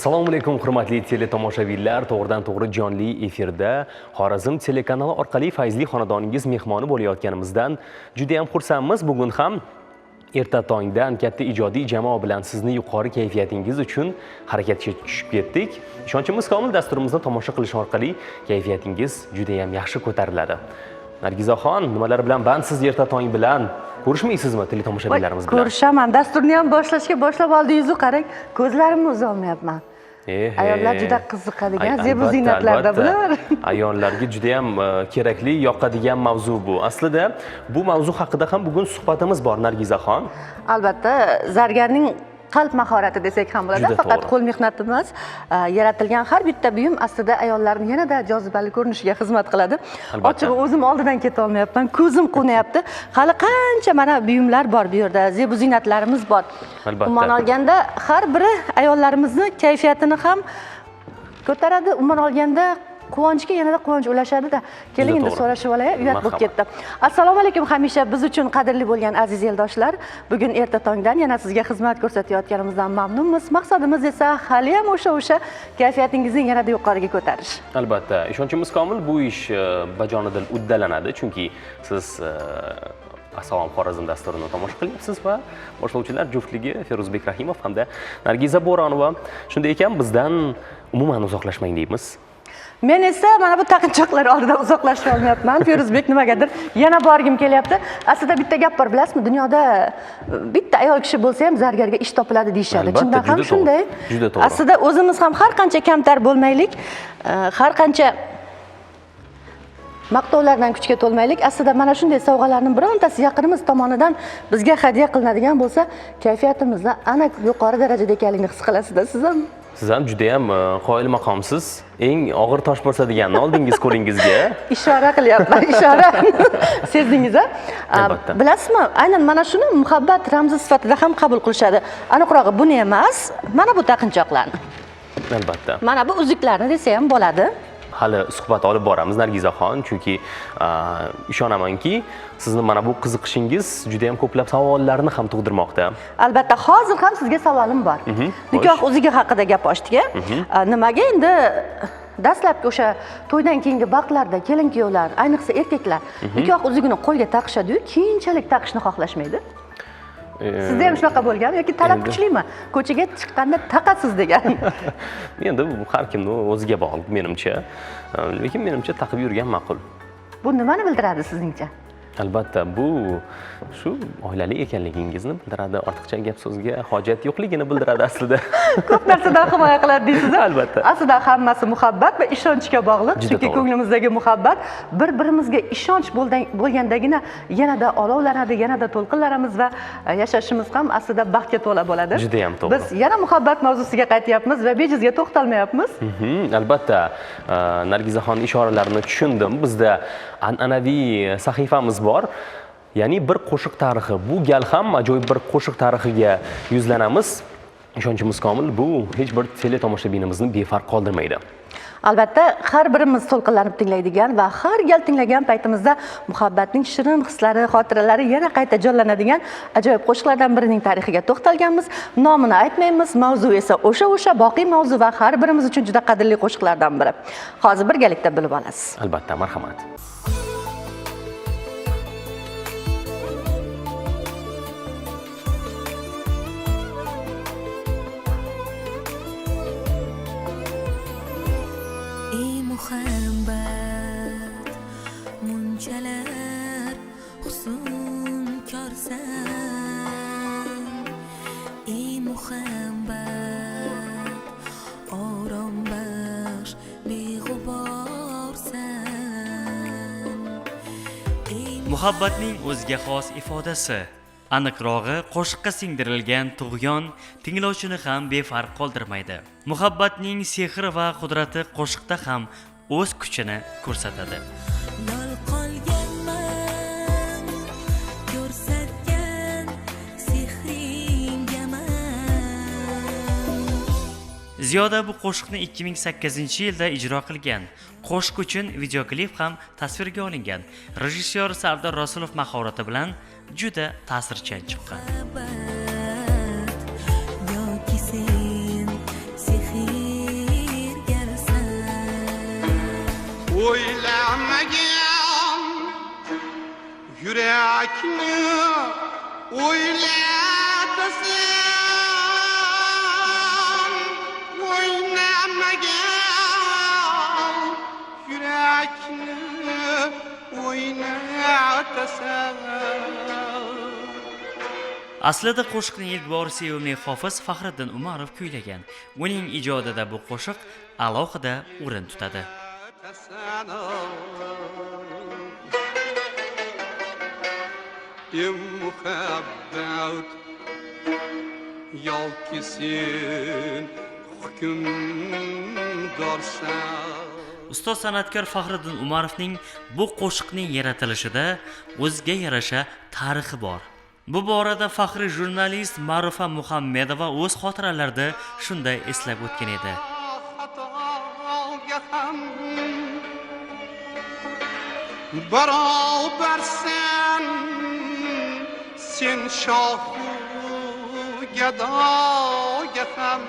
Assalomu alaykum hurmatli teletomoshabinlar, to'g'ridan to'g'ri jonli efirda Xorazm telekanali orqali fayzli xonadoningiz mehmoni bo'layotganimizdan juda ham xursandmiz. Bugun ham erta tongdan katta ijodiy jamoa bilan sizni yuqori kayfiyatingiz uchun harakatga tushib ketdik. Ishonchimiz komil, dasturimizni tomosha qilish orqali kayfiyatingiz juda ham yaxshi ko'tariladi. Nargizaxon, nimalar bilan bandsiz erta tong bilan? Ko'rishmaysizmi teletomoshabinlarimiz bilan? Ko'rishaman. Dasturni ham boshlab oldingiz-ku, qarang, ko'zlarimni uzolmayapman. Ayollar juda qiziqadigan zebu ziynatlarda bular. Ayollarga juda ham kerakli, yoqadigan mavzu bu. Aslida bu mavzu haqida ham bugun suhbatimiz bor, Nargizaxon. Albatta, zargarning qalb mahorati desak ham bo'ladi. Faqat qo'l mehnati emas, yaratilgan har bitta buyum aslida ayollarni yanada jozibali ko'rinishiga xizmat qiladi. Ochig'i o'zim oldidan keta olmayapman, ko'zim qo'nyapti. Hali qancha mana buyumlar bor bu yerda, zebu ziynatlarimiz bor. Umuman olganda har biri ayollarimizni kayfiyatini ham ko'taradi. Umuman olganda quvonchga yanada quvonch ulashadi-da. Keling endi so'rashib olay, uyat bo'lib ketdi. Assalomu alaykum hamisha biz uchun qadrli bo'lgan aziz eldoshlar. Bugun erta tongdan yana sizga xizmat ko'rsatayotganimizdan mamnunmiz. Maqsadimiz esa hali ham o'sha kayfiyatingizni yanada yuqoriga ko'tarish. Albatta, ishonchimiz komil, bu ish bajonidil uddalanadi, chunki siz Assalom Xorazm dasturini tomosha qilyapsiz va boshlovchilar juftligi Feruzbek Rahimov hamda Nargiza Bo'ronova. Shunday ekan, bizdan umuman uzoqlashmang deymiz. Men esa mana bu taqinchoqlar oldidan uzoqlasha olmayapman. Feruzbek nimagadir yana borgim kelyapti. Aslida bitta gap bor, bilasizmi? Dunyoda bitta ayol kishi bo'lsa ham zargarga ish topiladi deyshadi. Chindan ham shunday. Aslida o'zimiz ham har qancha kamtar bo'lmaylik, har qancha maqtovlardan kuchga to'lmaylik. Aslida mana shunday sovg'alarning birontasi yaqinimiz tomonidan bizga hadya qilinadigan bo'lsa, kayfiyatimizni ana yuqori darajada ekanligini his qilasizda siz ham. Siz ham juda ham qoyil maqomsiz. Eng og'ir tosh bosadiganni oldingiz qo'lingizga. Ishora qilyapman, ishora. Sezdingiz-a? Albatta. Bilasizmi? Aynan mana shuni muhabbat ramzi sifatida ham qabul qilishadi. Aniqrog'i buni emas, mana bu taqinchoqlarni. Albatta. Mana bu uzuklarni desa ham bo'ladi. Hali suhbat olib boramiz Nargizaxon, chunki ishonamanki sizni mana bu qiziqishingiz juda ham ko'plab savollarni ham tug'dirmoqda. Albatta, hozir ham sizga savolim bor. Nikoh uzugi haqida gap ochdik-a? Nimaga endi dastlabki o'sha to'ydan keyingi vaqtlarda kelin-kuyovlar, ayniqsa erkaklar nikoh uzugini qo'lga taqishadi-yu, keyinchalik taqishni xohlashmaydi? Sizda ham shunaqa bo'lgan yoki talab kuchlimi? Ko'chaga chiqqanda taqasiz degan. Endi bu har kimning o'ziga bog'liq menimcha. Lekin menimcha taqib yurgan ma'qul. Bu nimani bildiradi sizningcha? Albatta, bu shu oilali ekanligingizni bildiradi, ortiqcha gap so'zga hojat yo'qligini bildiradi aslida. Ko'p narsadan himoya qiladi deysiz. Albatta. Aslida hammasi muhabbat va ishonchga bog'liq. Chunki ko'nglimizdagi muhabbat bir-birimizga ishonch bo'lgandagina yanada olovlanadi, yanada to'lqinlanamiz va yashashimiz ham aslida baxtga to'la bo'ladi. Juda ham to'g'ri. Biz yana muhabbat mavzusiga qaytyapmiz va bejizga to'xtalmayapmiz. Albatta, Nargizaxonning ishoralarini tushundim. Bizda an'anaviy sahifamiz bor. Ya'ni bir qo'shiq tarixi. Bu gal ham ajoyib bir qo'shiq tarixiga yuzlanamiz. Ishonchimiz komil, bu hech bir teletomoshabinimizni befarq qoldirmaydi. Albatta, har birimiz to'lqinlanib tinglaydigan va har gal tinglagan paytimizda muhabbatning shirin hislari, xotiralari yana qayta jonlanadigan ajoyib qo'shiqlardan birining tarixiga to'xtalganmiz. Nomini aytmaymiz, mavzu esa o'sha boqiy mavzu va har birimiz uchun juda qadrli qo'shiqlardan biri. Hozir birgalikda bilib olasiz. Albatta, marhamat. Munchalar husn ko'rsan, ey muhabbat, orom baxsh beg'uborsan. Muhabbatning o'ziga xos ifodasi, aniqrog'i qo'shiqqa singdirilgan tug'yon tinglovchini ham befarq qoldirmaydi. Muhabbatning sehri va qudrati qo'shiqda ham o'z kuchini ko'rsatadi. Lol qolganman, ko'rsatgan sehringaman. Ziyoda bu qo'shiqni 2008-yilda ijro qilgan. Qo'shiq uchun videoklip ham tasvirga olingan. Rejissyor Sardor Rasulov mahorati bilan juda ta'sirchan chiqqan. Yoki sen sehr O'ylamagan yurakni o'ylatasan, o'ynamagan yurakni o'ynatasan. Aslida qo'shiqni ilk bor sevimli hofiz Faxriddin Umarov kuylagan. Uning ijodida bu qo'shiq alohida o'rin tutadi. Muhabbat yoki sen hukmdorsan. Ustoz san'atkor Faxriddin Umarovning bu qo'shiqning yaratilishida o'ziga yarasha tarixi bor. Bu borada faxriy jurnalist Ma'rufa Muhammedova o'z xotiralarida shunday eslab o'tgan edi. Barobarsan sen shohu gadoga ham.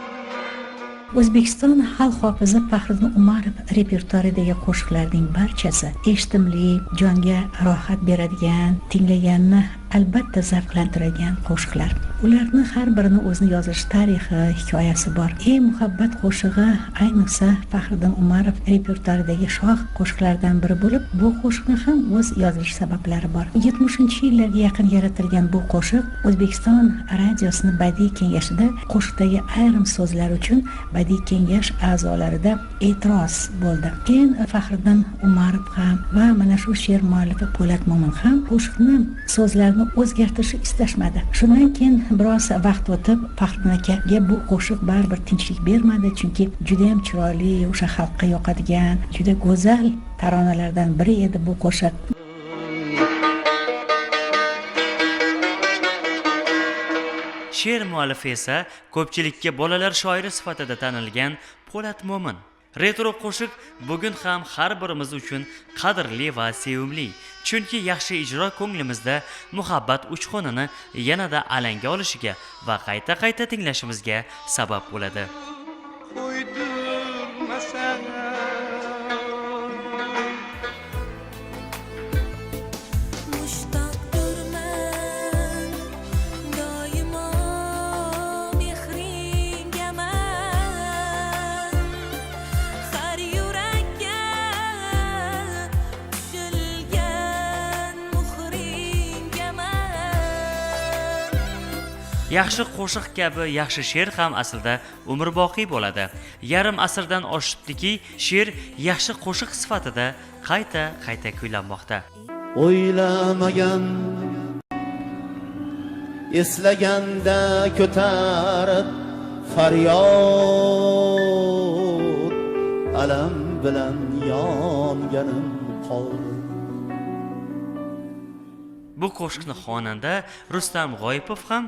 O'zbekiston xalq hofizi Faxriddin Umarov repertuaridagi qo'shiqlarning barchasi eshitimli, jonga rohat beradigan, tinglaganni albatta zavqlantiradigan qo'shiqlar. Ularni har birini o'zini yozish tarixi, hikoyasi bor. Ey muhabbat qo'shig'i ayniqsa Faxriddin Umarov repertuaridagi shoh qo'shiqlardan biri bo'lib, bu qo'shiqni ham o'z yozilish sabablari bor. 70-yillarga yaqin yaratilgan bu qo'shiq O'zbekiston radiosining badiiy kengashida qo'shiqdagi ayrim so'zlar uchun badiiy kengash a'zolarida e'tiroz bo'ldi. Keyin Faxriddin Umarov ham va mana shu she'r muallifi Po'lat Mo'min ham qo'shiqni so'zlarini o'zgartirishni istashmadi. Shundan keyin biroz vaqt o'tib Faxriddin akaga bu qo'shiq baribir tinchlik bermadi, chunki juda ham chiroyli, o'sha xalqqa yoqadigan, juda go'zal taronalardan biri edi bu qo'shiq. She'r muallifi esa ko'pchilikka bolalar shoiri sifatida tanilgan Po'lat Mo'min. Retro qo'shiq bugun ham har birimiz uchun qadrli va sevimli. Chunki yaxshi ijro ko'nglimizda muhabbat uchqunini yanada alanga olishiga va qayta tinglashimizga sabab bo'ladi. Yaxshi qo'shiq kabi yaxshi she'r ham aslida umrboqiy bo'ladi. Yarim asrdan oshibdiki, she'r yaxshi qo'shiq sifatida qayta kuylanmoqda. O'ylamagan eslaganda ko'tarib faryod, alam bilan yonganim qor. Bu qo'shiqni xonanda Rustam G'oyipov ham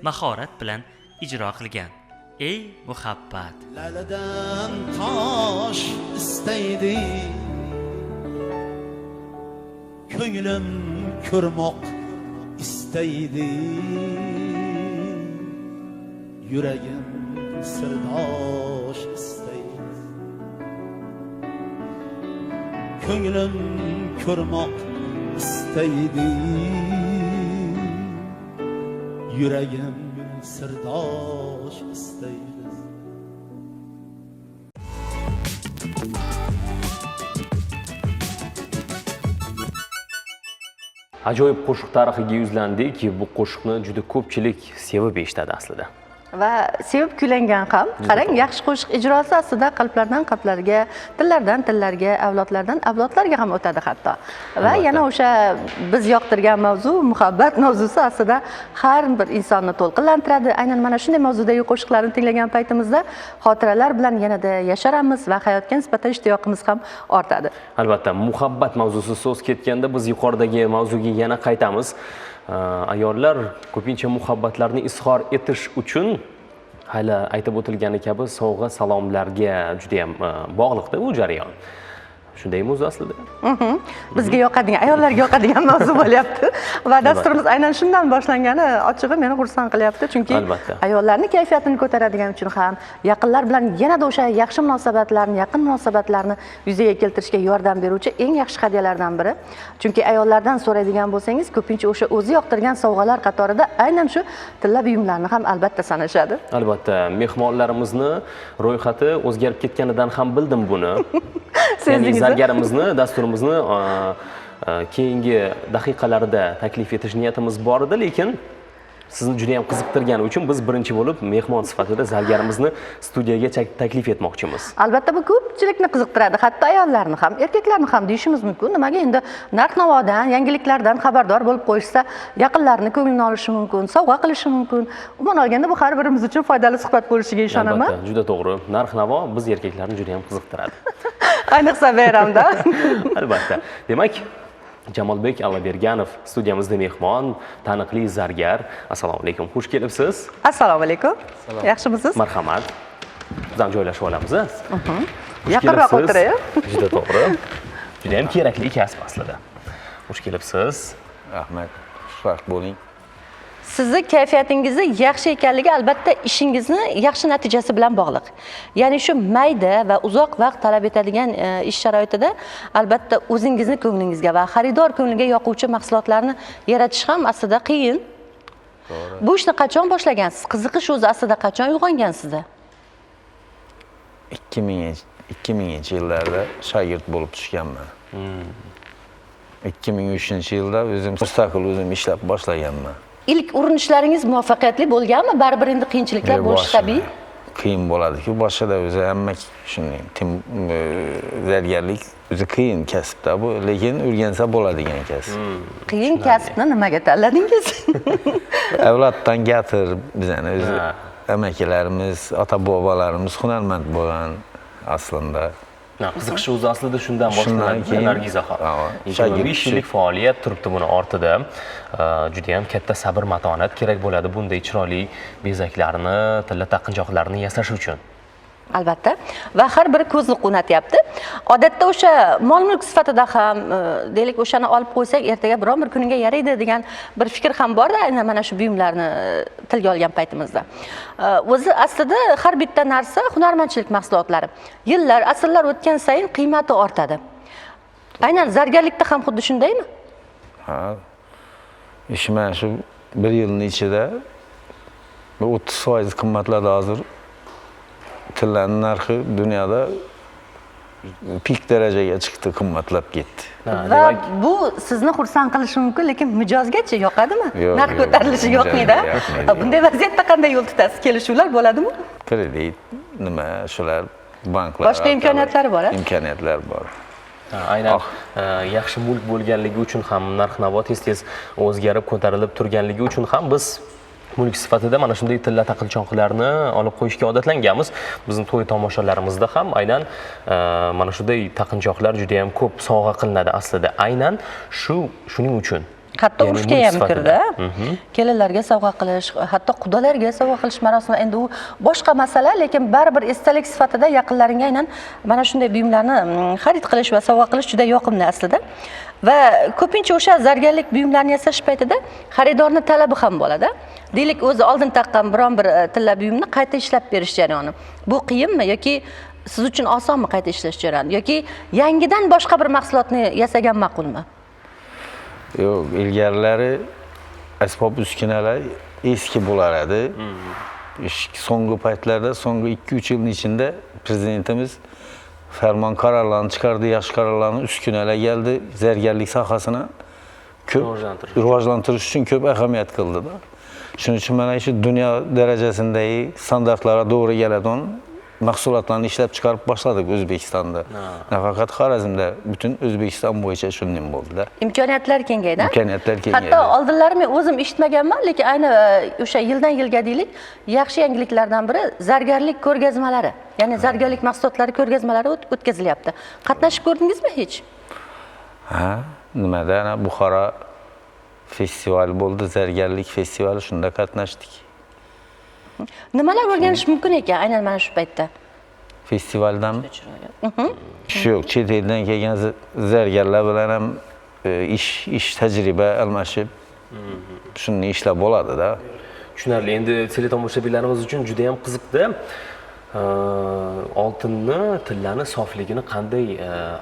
mahorat bilan ijro qilgan. Ey muhabbat, laladan tosh istaydi, ko'nglim ko'rmoq istaydi, yuragim sirdosh istaydi, ko'nglim ko'rmoq istaydi, yuragim sirdosh istaydi. Ajoyib qo'shiq tarixiga yuzlandik. Bu qo'shiqni juda ko'pchilik sevib eshitadi aslida. Va sevib kuylangan ham. Qarang, yaxshi qo'shiq ijrosi aslida qalblardan qalblarga, tillardan tillarga, avlodlardan avlodlarga ham o'tadi hatto. Va yana o'sha biz yoqtirgan mavzu, muhabbat mavzusi aslida har bir insonni to'lqinlantiradi. Aynan mana shunday mavzudagi qo'shiqlarni tinglagan paytimizda xotiralar bilan yanada yasharamiz va hayotga nisbatan ishtiyoqimiz ham ortadi. Albatta, muhabbat mavzusi so'z ketganda biz yuqoridagi mavzuga yana qaytamiz. Ayollar ko'pincha muhabbatlarni izhor etish uchun hali aytib o'tilgani kabi sovg'a salomlarga juda ham bog'liqda bu jarayon. Shundaymi o'zi aslida? Bizga yoqadigan, ayollarga yoqadigan mavzu bo'lyapti va dasturimiz aynan shundan boshlangani ochig'i meni xursand qilyapti, chunki Albatta. ayollarning kayfiyatini ko'taradigan uchun ham, yaqinlar bilan yanada o'sha yaxshi munosabatlarni, yaqin munosabatlarni yuzaga keltirishga yordam beruvchi eng yaxshi hadyalardan biri. Chunki ayollardan so'raydigan bo'lsangiz, ko'pincha o'sha o'zi yoqtirgan sovg'alar qatorida aynan shu tilla buyumlarni ham albatta sanashadi. Albatta, mehmonlarimizni ro'yxati o'zgarib ketganidan ham bildim buni. Ya'ni Sezdingizmi? zargarimizni, dasturimizni keyingi daqiqalarda taklif etish niyatimiz bor edi, lekin sizni juda ham qiziqtirgani uchun biz birinchi bo'lib mehmon sifatida zargarimizni studiyaga taklif etmoqchimiz. Albatta bu ko'pchilikni qiziqtiradi, hatto ayollarni ham, erkaklarni ham deyishimiz mumkin. Nimaga endi narx-navodan, yangiliklardan xabardor bo'lib qo'yishsa, yaqinlarini ko'nglini olishi mumkin, sovg'a qilishi mumkin. Umuman olganda bu har birimiz uchun foydali suhbat bo'lishiga ishonaman. Albatta, juda to'g'ri. Narx-navo biz erkaklarni juda ham qiziqtiradi. Ayniqsa bayramda. Albatta. Demak, Jamolbek Allaberganov studiyamizda mehmon, taniqli zargar. Assalomu alaykum. Xush kelibsiz. Assalomu alaykum. Yaxshimisiz? Marhamat. Bizdan joylashib olamiz. Yaqinroq o'tiray. Juda to'g'ri. Juda ham kerakli kasb aslida. Xush kelibsiz. Rahmat. Xushvaqt bo'ling. Sizni kayfiyatingizni yaxshi ekanligi albatta ishingizni yaxshi natijasi bilan bog'liq. Ya'ni shu mayda va uzoq vaqt talab etadigan ish sharoitida albatta o'zingizning ko'nglingizga va xaridor ko'ngliga yoquvchi mahsulotlarni yaratish ham aslida qiyin. To'g'ri. Bu ishni qachon boshlagansiz? Qiziqish o'zi aslida qachon uyg'ongan sizda? 2000-yillarda shogird bo'lib tushganman. 2003-yilda o'zim mustaqil o'zim ishlab boshlaganman. İlk urinishlaringiz muvaffaqiyatli bo'lganmi? Baribir endi qiyinchiliklar bo'lishi tabiiy. Qiyin bo'ladi-ku, boshida o'zi hamma shunday zargarlik o'zi qiyin kasbda bu, lekin o'rgansa bo'ladigan kasb. Qiyin kasbni nimaga tanladingiz? Avloddan gatir bizani o'zi amakilarimiz, ota-bobolarimiz hunarmand bo'lgan aslida. Qiziqish o'zi aslida shundan boshlanadi, Nargiza xonim. 25 yillik faoliyat turibdi buni ortida. Juda ham katta sabr, matonat kerak bo'ladi bunday chiroyli bezaklarni, tilla taqinchoqlarni yasash uchun. Albatta. Va har biri ko'zni quvnatyapti. Odatda o'sha mol-mulk sifatida ham, deylik, o'shani olib qo'ysak, ertaga biron bir kunga yaraydi degan bir fikr ham bor-da, aynan mana shu buyumlarni tilga olgan paytimizda. O'zi aslida har bitta narsa hunarmandchilik mahsulotlari. Yillar, asrlar o'tgan sayin qiymati ortadi. Aynan zargarlikda ham xuddi shundaymi? Ha. Ish mana shu 1 yilning ichida 30% qimmatladi hozir. Tillarning narxi dunyoda pik darajaga chiqdi, qimmatlab ketdi. Va bu sizni xursand qilishi mumkin, lekin mijozgacha yoqadimi? Narx ko'tarilishi yoqmaydi. Bunday vaziyatda qanday yo'l tutasiz? Kelishuvlar bo'ladimi? Kredit, nima, shular banklar. Boshqa imkoniyatlari bor, a? Imkoniyatlar bor. Aynan yaxshi mulk bo'lganligi uchun ham narx-navo tez-tez o'zgarib, ko'tarilib turganligi uchun ham biz mulk sifatida mana shunday tilla taqinchoqlarni olib qo'yishga odatlanganmiz. Bizning to'y tomoshalarimizda ham aynan mana shunday taqinchoqlar juda ham ko'p sovg'a qilinadi aslida. Aynan shuning uchun. Hatto urushga ham kirdi. Kelinlarga sovg'a qilish, hatto qudalarga sovg'a qilish marosimi endi u boshqa masala, lekin baribir esdalik sifatida yaqinlaringga aynan mana shunday buyumlarni xarid qilish va sovg'a qilish juda yoqimli aslida. Va ko'pincha o'sha zargarlik buyumlarni yasash paytida xaridorning talabi ham bo'ladi. Deylik, o'zi oldin taqqan biron bir tilla buyumni qayta ishlab berish jarayoni. Bu qiyinmi yoki siz uchun osonmi qayta ishlash jarayoni yoki yangidan boshqa bir mahsulotni yasagan ma'qulmi? Yo'q, ilgarilari asbob uskunalar eski bo'lar edi. So'nggi paytlarda, so'nggi 2-3 yilning ichida prezidentimiz farmon qarorlarini chiqardi, yaxshi qarorlarni uskunalar keldi, zargarlik sohasini ko'p rivojlantirish uchun ko'p ahamiyat qildi-da. Shuning uchun mana shu dunyo darajasindagi standartlarga to'g'ri keladigan mahsulotlarni ishlab chiqarib boshladik O'zbekistonda. Nafaqat Xorazmda, butun O'zbekiston bo'yicha shunday bo'ldi-da. Imkoniyatlar kengaydi. Imkoniyatlar kengaydi. Hatto oldinlari men o'zim eshitmaganman, lekin ayni o'sha yildan yilga deylik, yaxshi yangiliklardan biri zargarlik ko'rgazmalari. Ya'ni zargarlik mahsulotlari ko'rgazmalari o'tkazilyapti. Qatnashib ko'rdingizmi hech? Ha, nimada? Buxoro festival bo'ldi, zargarlik festivali, shunda qatnashdik. Nimalar o'rganish mumkin ekan aynan mana shu paytda? festivaldan shu yo'q, chet eldan kelgan zargarlar bilan ham ish tajriba almashib shuni ishlab bo'ladi-da. Tushunarli. Endi teletomoshabinlarimiz uchun juda ham qiziqdi. Oltinni, tillani sofligini qanday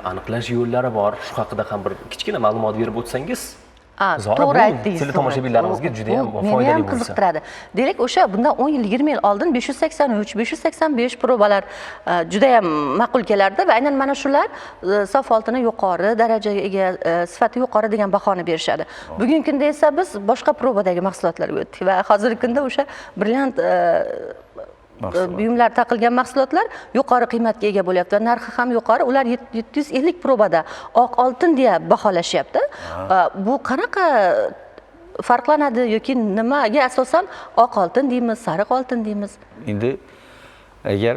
aniqlash yo'llari bor? Shu haqida ham bir kichkina ma'lumot berib o'tsangiz. To'g'ri aytdingiz. Teletomoshabinlarimizga juda ham Meni foydali ham bo'lsa. qiziqtiradi. Deylik, o'sha bundan 10 yil, 20 yil oldin 583, 585 probalar juda ham ma'qul kelardi va aynan mana shular sof oltinni yuqori darajaga ega, sifati yuqori degan bahoni berishadi. Bugungi kunda esa biz boshqa probadagi mahsulotlarga o'tdik va hozirgi kunda o'sha brilliant buyumlar taqilgan mahsulotlar yuqori qiymatga ega bo'lyapti va narxi ham yuqori. Ular 750 probada oq oltin deya baholashyapti. Bu qanaqa farqlanadi yoki nimaga asosan oq oltin deymiz, sariq oltin deymiz? Endi agar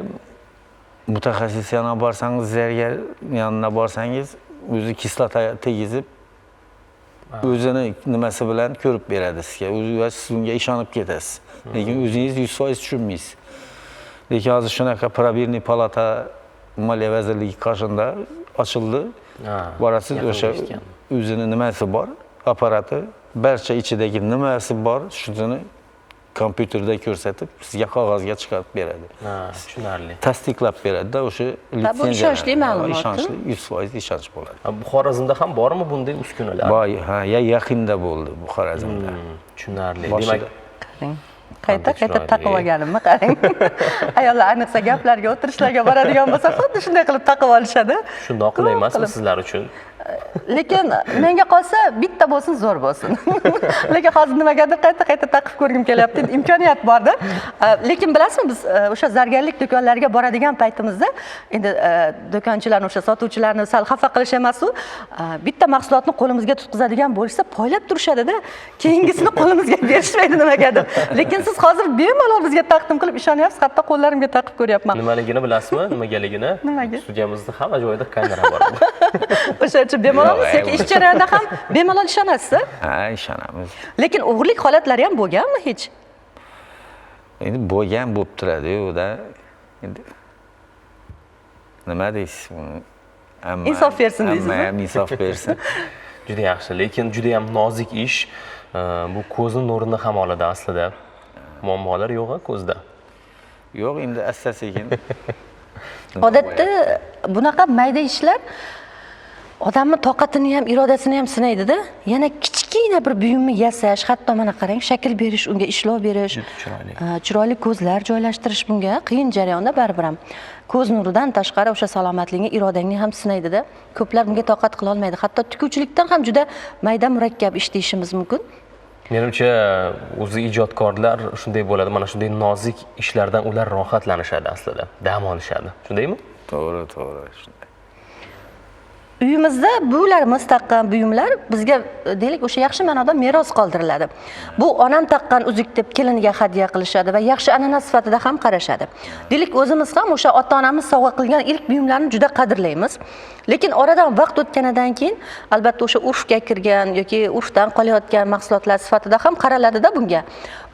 mutaxassis yoniga borsangiz, zargar yoniga borsangiz, o'zi kislota tegizib o'zini nimasi bilan ko'rib beradi sizga. O'zingiz bunga ishonib ketasiz. Lekin o'zingiz 100% tushunmaysiz. Lekin hozir shunaqa probirniy palata Moliya vazirligi qarshida ochildi. Borasiz, o'sha o'zini nimasi bor, apparati, barcha ichidagi nimasi bor, shuni kompyuterda ko'rsatib, sizga qog'ozga chiqarib beradi. Tushunarli. Tasdiqlab beradi-da, o'sha Bu ishonchli ma'lumot. Ishonchli, 100% ishonch bo'ladi. Xorazmda ham bormi bunday uskunalar? Bor, yaqinda bo'ldi bu Xorazmda. Tushunarli. Demak, Qayta taqib olganimni qarang. Ayollar ayniqsa gaplarga, o'tirishlarga boradigan bo'lsa, xuddi shunday qilib taqib olishadi. Shundoq qilay emasmi sizlar uchun? Lekin menga qolsa bitta bo'lsin, zo'r bo'lsin. Lekin hozir nimagadir qayta taqib ko'rgim kelyapti. Imkoniyat borda. Lekin bilasizmi, biz o'sha zargarlik do'konlariga boradigan paytimizda endi do'konchilarni, o'sha sotuvchilarni sal xafa qilish emas-u, bitta mahsulotni qo'limizga tutqizadigan bo'lsa, poylab turishadi-da. Keyingisini qo'limizga berishmaydi nimagadir. Lekin siz hozir bemalol bizga taqdim qilib ishonyapsiz, hatto qo'llarimga taqib ko'ryapman. Nimaligini bilasizmi? Nimagaligini? Nimaga? Studiyamizda hamma joyda kamera bor. O'sha uchun bemalolmiz yoki ish jarayonida ham bemalol ishonasiz? Ha, ishonamiz. Lekin o'g'irlik holatlari ham bo'lganmi hech? Endi bo'lgan bo'lib turadi-yu-da. Endi nima deysiz? Insof bersin deysizmi? Hamma ham insof bersin. Juda yaxshi, lekin juda ham nozik ish. Bu ko'zning nurini ham oladi aslida. Muammolar yo'q-a ko'zda? Yo'q, endi asta-sekin. Odatda bunaqa mayda ishlar odamni toqatini ham, irodasini ham sinaydi-da. Yana kichkina bir buyumni yasash, hatto mana qarang, shakl berish, unga ishlov berish, chiroyli ko'zlar joylashtirish bunga qiyin jarayonda baribir ham. Ko'z nuridan tashqari o'sha salomatligingni, irodangni ham sinaydi-da. Ko'plar bunga toqat qila olmaydi. Hatto tikuvchilikdan ham juda mayda murakkab ish deyishimiz mumkin. Menimcha o'zi ijodkorlar shunday bo'ladi, mana shunday nozik ishlardan ular rohatlanishadi aslida, dam olishadi. Shundaymi? To'g'ri, shunday. Uyimizda bularimiz taqqan buyumlar bizga deylik o'sha yaxshi ma'noda meros qoldiriladi. Bu onam taqqan uzuk deb keliniga hadya qilishadi va yaxshi an'ana sifatida ham qarashadi. Deylik o'zimiz ham o'sha ota-onamiz sovg'a qilgan ilk buyumlarni juda qadrlaymiz. Lekin oradan vaqt o'tganidan keyin albatta o'sha urfga kirgan yoki urfdan qolayotgan mahsulotlar sifatida ham qaraladi-da bunga.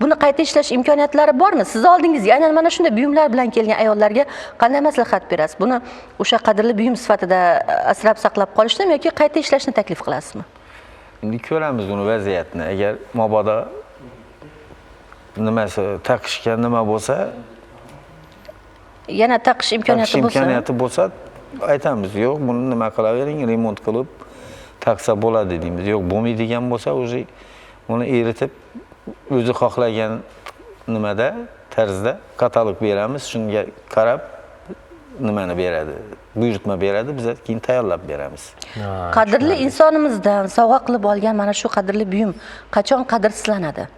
Buni qayta ishlash imkoniyatlari bormi? Siz oldingizga aynan mana shunday buyumlar bilan kelgan ayollarga qanday maslahat berasiz? Buni o'sha qadrli buyum sifatida asrab saqlab qolishnimi yoki qayta ishlashni taklif qilasizmi? Endi ko'ramiz uni vaziyatni. Agar mabodo nimasi taqishga nima bo'lsa, yana taqish imkoniyati bo'lsa, aytamiz, yo'q, buni nima qilavering, remont qilib taqsa bo'ladi deymiz. Yo'q, bo'lmaydigan bo'lsa, o'zi uni eritib o'zi xohlagan nimada, tarzda katalog beramiz, shunga qarab nimani beradi, buyurtma beradi, biz keyin tayyorlab beramiz. Qadrli insonimizdan sovg'a qilib olgan mana shu qadrli buyum qachon qadrsizlanadi?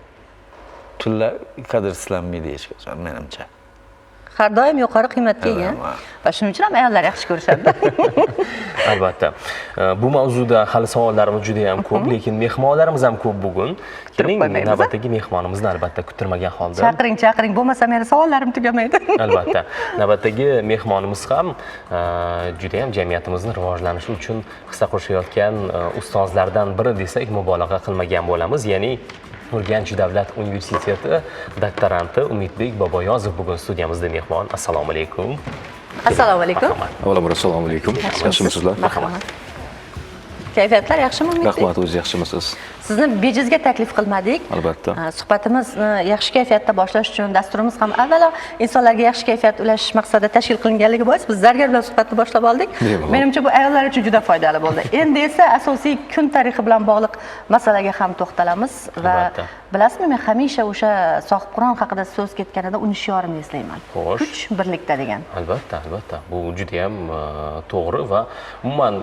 Tunla qadrsizlanmaydi hech qachon, menimcha. Har doim yuqori qiymatga ega. Va shuning uchun ham ayollar yaxshi ko'rishadi. Albatta. Bu mavzuda hali savollarimiz juda ham ko'p, lekin mehmonlarimiz ham ko'p bugun. Keling, navbatdagi mehmonimizni albatta kutilmagan holda. Chaqiring, bo'lmasa meni savollarim tugamaydi. Albatta. Navbatdagi mehmonimiz ham juda ham jamiyatimizni rivojlanishi uchun hissa qo'shayotgan ustozlardan biri desak mubolag'a qilmagan bo'lamiz, ya'ni Urganch davlat universiteti doktoranti Umidbek Boboyozov bugun studiyamizda mehmon. Assalomu alaykum. Assalomu alaykum. Avvalambor assalomu alaykum. Yaxshimisizlar? Marhamat. Kayfiyatlar yaxshimi? Umidbek? Rahmat, o'zingiz yaxshimisiz? Sizni bejizga taklif qilmadik. Albatta. Suhbatimizni yaxshi kayfiyatda boshlash uchun dasturimiz ham avvalo insonlarga yaxshi kayfiyat ulashish maqsadida tashkil qilinganligi bois biz zargar bilan suhbatni boshlab oldik. Menimcha bu ayollar uchun juda foydali bo'ldi. Endi esa asosiy kun tarixi bilan bog'liq masalaga ham to'xtalamiz va bilasizmi, men hamisha o'sha Sohibqiron haqida so'z ketganida uni shiorini eslayman. Kuch birlikda degan. Albatta, albatta. Bu juda ham to'g'ri va umuman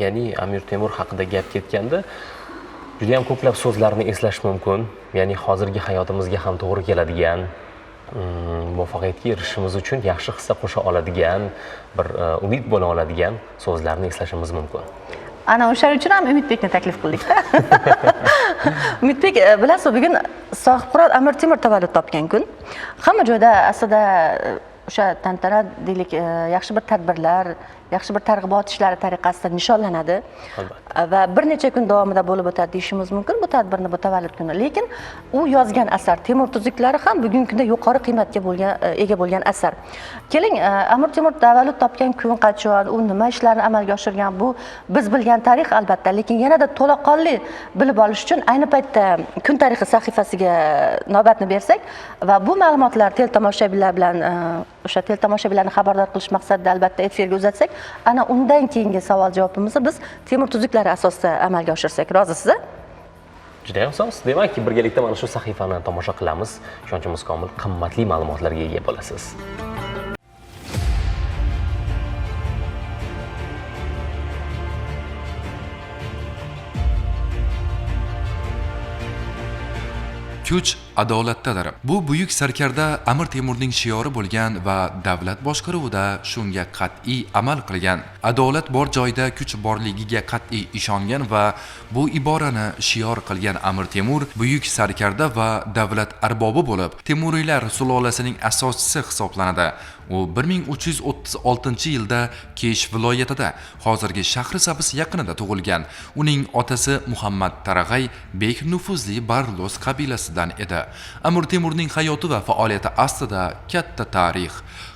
ya'ni Amir Temur haqida gap ketganda juda ham ko'plab so'zlarni eslash mumkin. Ya'ni hozirgi hayotimizga ham to'g'ri keladigan, muvaffaqiyatga erishishimiz uchun yaxshi hissa qo'sha oladigan, bir umid bo'la oladigan so'zlarni eslashimiz mumkin. Ana o'shaning uchun ham Umidbekni taklif qildik-da. Umidbek, bilasiz, bugun Sohibqiron Amir Temur tavallud topgan kun. Hamma joyda aslida o'sha tantana deylik, yaxshi bir tadbirlar, yaxshi bir targ'ibot ishlari tariqasida nishonlanadi va bir necha kun davomida bo'lib o'tadi deyishimiz mumkin bu tadbirni, bu tavallud kuni. Lekin u yozgan asar Temur tuzuklari ham bugungi kunda yuqori qiymatga ega bo'lgan asar. Keling, Amir Temur tavallud topgan kun qachon, u nima ishlarni amalga oshirgan, bu biz bilgan tarix albatta, lekin yanada to'laqonli bilib olish uchun ayni paytda kun tarixi sahifasiga navbatni bersak va bu ma'lumotlar teletomoshabinlar bilan o'sha teletomoshabinlarni xabardor qilish maqsadida albatta efirga uzatsak, ana undan keyingi savol javobimizni biz Temur tuzuklari asosida amalga oshirsak, rozisiz? Juda ham soz. Demakki, birgalikda mana shu sahifani tomosha qilamiz. Ishonchimiz komil, qimmatli ma'lumotlarga ega bo'lasiz. Kuch adolatdadir. Bu buyuk sarkarda Amir Temurning shiori bo'lgan va davlat boshqaruvida shunga qat'iy amal qilgan. Adolat bor joyda kuch borligiga qat'iy ishongan va bu iborani shior qilgan Amir Temur buyuk sarkarda va davlat arbobi bo'lib, Temuriylar sulolasining asoschisi hisoblanadi. U 1336-yilda Kesh viloyatida, hozirgi Shahrisabz yaqinida tug'ilgan. Uning otasi Muhammad Tarag'ay bek nufuzli Barlos qabilasidan edi. Amir Temurning hayoti va faoliyati aslida katta tarix.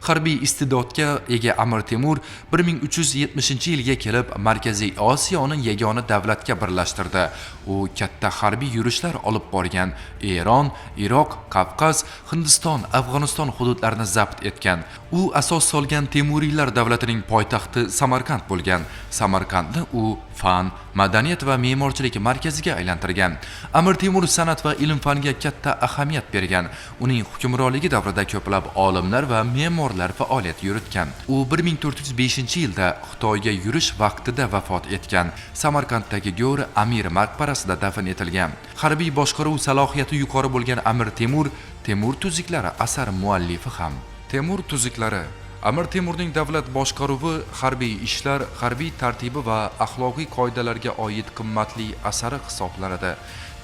Harbiy istidodga ega Amir Temur 1370-yilga kelib Markaziy Osiyoni yagona davlatga birlashtirdi. U katta harbiy yurishlar olib borgan. Eron, Iroq, Qafqaz, Hindiston, Afg'oniston hududlarini zabt etgan. U asos solgan Temuriylar davlatining poytaxti Samarqand bo'lgan. Samarqandni u fan, madaniyat va me'morchilik markaziga aylantirgan. Amir Temur san'at va ilm-fanga katta ahamiyat bergan. Uning hukmronligi davrida ko'plab olimlar va me'morlar faoliyat yuritgan. U 1405-yilda Xitoyga yurish vaqtida vafot etgan. Samarqanddagi Go'ri Amir maqbarasida dafn etilgan. Harbiy boshqaruv salohiyati yuqori bo'lgan Amir Temur, Temur tuzuklari asar muallifi ham. Temur tuzuklari Amir Temurning davlat boshqaruvi, harbiy ishlar, harbiy tartibi va axloqiy qoidalarga oid qimmatli asari hisoblanadi.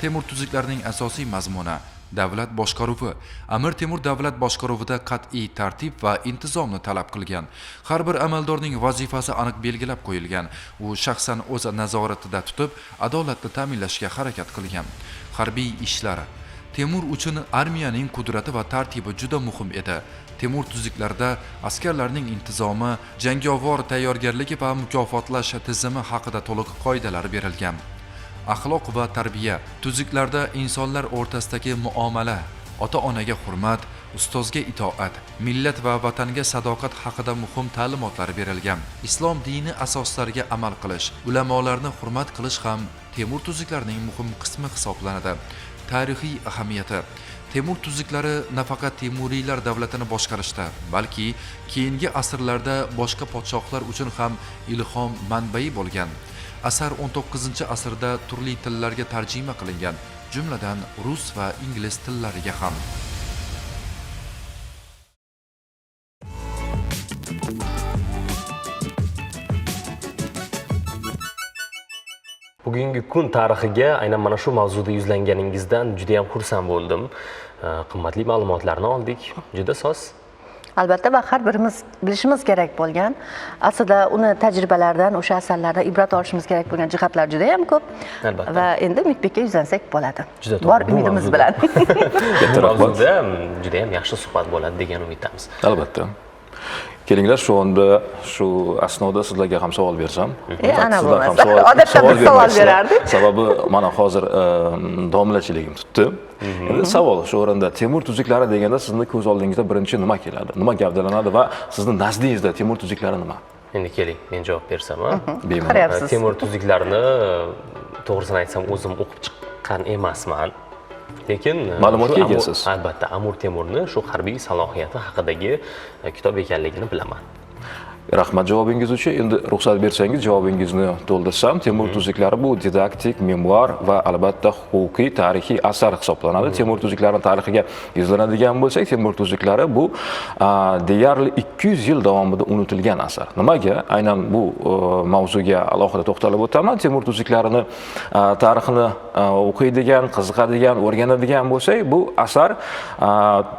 Temur tuzuklarining asosiy mazmuni davlat boshqaruvi. Amir Temur davlat boshqaruvida qat'iy tartib va intizomni talab qilgan. Har bir amaldorning vazifasi aniq belgilab qo'yilgan. U shaxsan o'z nazoratida tutib, adolatni ta'minlashga harakat qilgan. Harbiy ishlar Temur uchun armiyaning qudrati va tartibi juda muhim edi. Temur tuzuklarida askarlarning intizomi, jangovar tayyorgarligi va mukofotlash tizimi haqida to'liq qoidalar berilgan. Axloq va tarbiya tuzuklarda insonlar o'rtasidagi muomala, ota-onaga hurmat, ustozga itoat, millat va vatanga sadoqat haqida muhim ta'limotlar berilgan. Islom dini asoslariga amal qilish, ulamolarni hurmat qilish ham Temur tuzuklarining muhim qismi hisoblanadi. Tarixiy ahamiyati Temur tuzuklari nafaqat Temuriylar davlatini boshqarishda, balki keyingi asrlarda boshqa podshohlar uchun ham ilhom manbai bo'lgan. Asar 19-asrda turli tillarga tarjima qilingan, jumladan rus va ingliz tillariga ham. Bugungi kun tarixiga aynan mana shu mavzuda yuzlanganingizdan juda ham xursand bo'ldim. Qimmatli ma'lumotlarni oldik. Juda soz. Albatta, va har birimiz bilishimiz kerak bo'lgan, aslida uni tajribalardan, o'sha asarlardan ibrat olishimiz kerak bo'lgan jihatlar juda ham ko'p. Albatta. Va endi Umidbekka yuzlansak bo'ladi. Juda to'g'ri. Bor umidimiz bilan. Bu mavzuda juda ham yaxshi suhbat bo'ladi degan umiddamiz. Albatta. Kelinglar, shu onda shu asnoda sizlarga ham savol bersam. Ana Sizlar ham bo'lmasa, odatda biz savol bermaysizlar. berardik. Sababi mana hozir domlachiligim tutdi. Endi savol shu o'rinda Temur tuzuklari deganda sizni ko'z oldingizda birinchi nima keladi? Nima gavdalanadi va sizni nazdingizda Temur tuzuklari nima? Endi keling, men javob bersam, Bemalol. Qarayapsiz. Temur tuzuklarini to'g'risini aytsam o'zim o'qib chiqqan emasman. Lekin Ma'lumotga shu egasiz. Albatta, Amur Temurni shu harbiy salohiyati haqidagi kitob ekanligini bilaman. Rahmat javobingiz uchun. Endi ruxsat bersangiz javobingizni to'ldirsam, Temur tuzuklari bu didaktik, memuar va albatta huquqiy, tarixiy asar hisoblanadi. Temur tuzuklarining tarixiga yuzlanadigan bo'lsak, Temur tuzuklari bu deyarli 200 yil davomida unutilgan asar. Nimaga? Aynan bu mavzuga alohida to'xtalib o'taman. Temur tuzuklarini tarixini o'qiydigan, qiziqadigan, o'rganadigan bo'lsak, bu asar